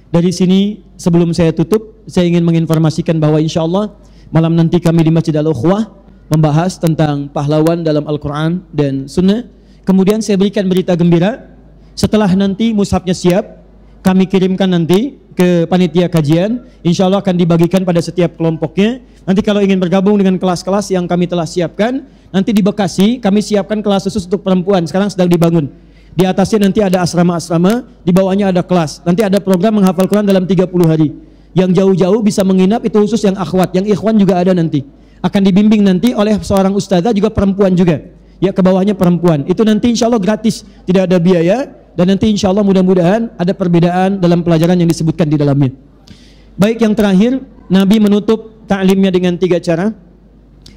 dari sini sebelum saya tutup, saya ingin menginformasikan bahwa insya Allah malam nanti kami di Masjid Al-Ukhwah membahas tentang pahlawan dalam Al-Quran dan Sunnah. Kemudian saya berikan berita gembira, setelah nanti mushafnya siap, kami kirimkan nanti ke panitia kajian, insya Allah akan dibagikan pada setiap kelompoknya. Nanti kalau ingin bergabung dengan kelas-kelas yang kami telah siapkan, nanti di Bekasi kami siapkan kelas khusus untuk perempuan, sekarang sedang dibangun. Di atasnya nanti ada asrama-asrama, di bawahnya ada kelas. Nanti ada program menghafal Quran dalam 30 hari. Yang jauh-jauh bisa menginap, itu khusus yang akhwat, yang ikhwan juga ada nanti. Akan dibimbing nanti oleh seorang ustazah juga perempuan juga. Ya, ke bawahnya perempuan. Itu nanti insya Allah gratis, tidak ada biaya. Dan nanti insya Allah mudah-mudahan ada perbedaan dalam pelajaran yang disebutkan di dalamnya. Baik, yang terakhir, Nabi menutup ta'limnya dengan 3 cara.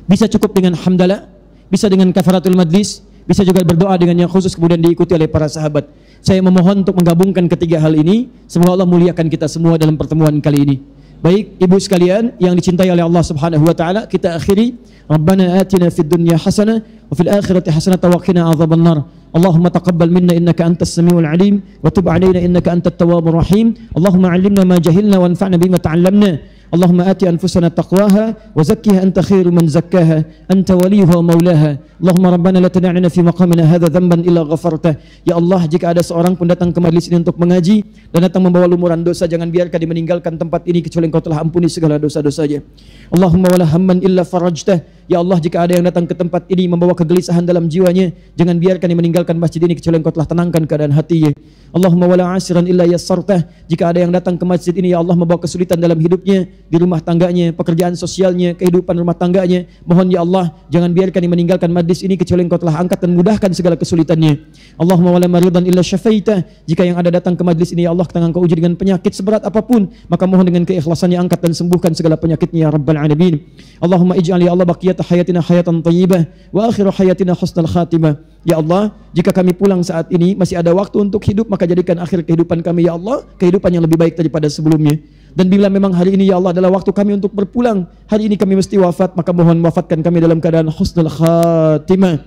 Bisa cukup dengan hamdalah, bisa dengan kafaratul majlis, bisa juga berdoa dengan yang khusus kemudian diikuti oleh para sahabat. Saya memohon untuk menggabungkan ketiga hal ini. Semoga Allah muliakan kita semua dalam pertemuan kali ini. Baik, ibu sekalian yang dicintai oleh Allah Subhanahu wa taala, kita akhiri. Rabbana atina fid dunya hasanah wa fil akhirati hasanah wa qina adzabannar. Allahumma taqabbal minna innaka antas samiul alim wa tub alaina innaka antat tawwabur rahim. Allahumma 'allimna ma jahilna wanfa'na bima ta'allamna. اللهم آت أنفسنا تقواها وزكها أنت خير من زكاها أنت وليها ومولاها اللهم ربنا لا تدع لنا في مقامنا هذا ذنبا إلا غفرته. Ya Allah, jika ada seorang pun datang ke majelis ini untuk mengaji dan datang membawa lumuran dosa, jangan biarkan dia meninggalkan tempat ini kecuali Engkau telah ampuni segala dosa-dosanya. Allahumma wala hamman illa farajtah. Ya Allah, jika ada yang datang ke tempat ini membawa kegelisahan dalam jiwanya, jangan biarkan dia meninggalkan masjid ini kecuali Engkau telah tenangkan keadaan hatinya. Allahumma wala asiran illa yassartah. Jika ada yang datang ke masjid ini, ya Allah, membawa kesulitan dalam hidupnya, di rumah tangganya, pekerjaan sosialnya, kehidupan rumah tangganya, mohon ya Allah, jangan biarkan dia meninggalkan majlis ini kecuali Engkau telah angkat dan mudahkan segala kesulitannya. Allahumma wala maridan illa syafaitah. Jika yang ada datang ke majlis ini, ya Allah, tangan Engkau uji dengan penyakit seberat apapun, maka mohon dengan keikhlasannya angkat dan sembuhkan segala penyakitnya ya Rabbal Alamin. Allahumma ij'al ya Allah baqiyata hayatina hayatan thayyibah wa akhiru hayatina husnal khatimah. Ya Allah, jika kami pulang saat ini masih ada waktu untuk hidup, maka jadikan akhir kehidupan kami ya Allah kehidupan yang lebih baik daripada sebelumnya. Dan bila memang hari ini ya Allah adalah waktu kami untuk berpulang, hari ini kami mesti wafat, maka mohon wafatkan kami dalam keadaan husnul khatimah.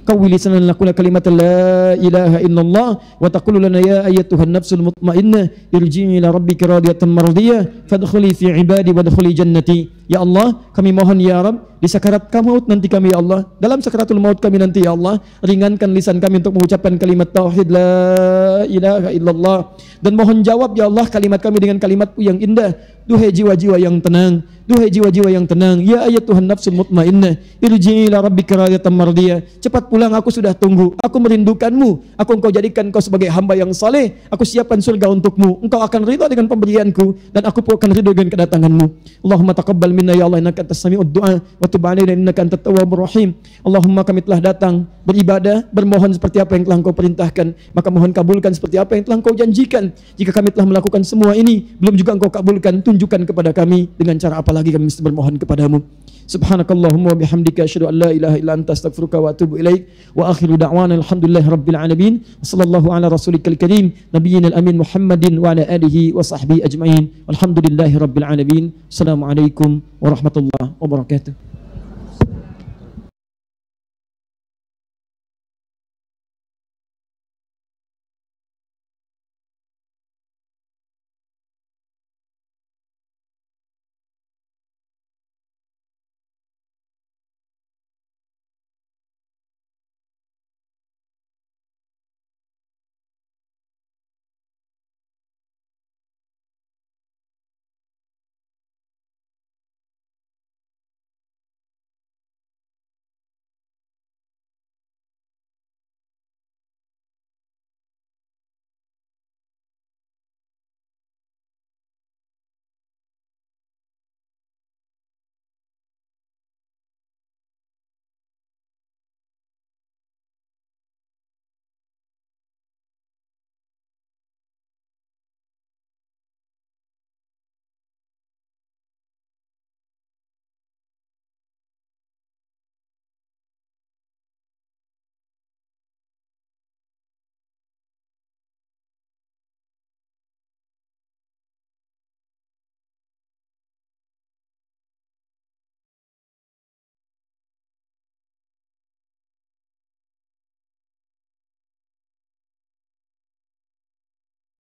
Qawwi lisanan lakuna kalimat la ilaha illallah wa taqulu lana ya ayyatuhan nafsul mutmainnah irji'i ila rabbika radiyatan mardiyah fadkhuli fi ibadi wadkhuli jannati. Ya Allah, kami mohon ya Rabb, di sakarat maut nanti kami ya Allah, dalam sakaratul maut kami nanti ya Allah, ringankan lisan kami untuk mengucapkan kalimat tauhid la ilaha illallah, dan mohon jawab ya Allah kalimat kami dengan kalimat-Mu yang indah. duhai jiwa-jiwa yang tenang, duhai jiwa-jiwa yang tenang, ya ayyatuhan nafsul mutmainnah, irji'i ila rabbika radiyatan mardiyah. Cepat pulang, aku sudah tunggu, aku merindukanmu, aku engkau jadikan kau sebagai hamba yang saleh, aku siapkan surga untukmu, engkau akan ridha dengan pemberianku, dan aku pun akan ridha dengan kedatanganmu. Allahumma taqabbal minna ya Allah, innaka antas sami'ud du'a, wa tub 'alaina innaka antat tawwabur rahim. Allahumma, kami telah datang beribadah, bermohon seperti apa yang telah engkau perintahkan, maka mohon kabulkan seperti apa yang telah engkau janjikan. Jika kami telah melakukan semua ini, belum juga engkau kabulkan, tunjukkan kepada kami dengan cara apa lagi kami mesti bermohon kepadamu. Subhanakallahumma wa bihamdika asyhadu an la ilaha illa anta astaghfiruka wa atubu ilaik. Wa akhiru da'wana alhamdulillahi rabbil alamin. Sallallahu ala rasulikal karim nabiyyina al-amin Muhammadin wa ala alihi wa sahbihi ajma'in. Alhamdulillahi rabbil alamin. Assalamualaikum warahmatullahi wabarakatuh.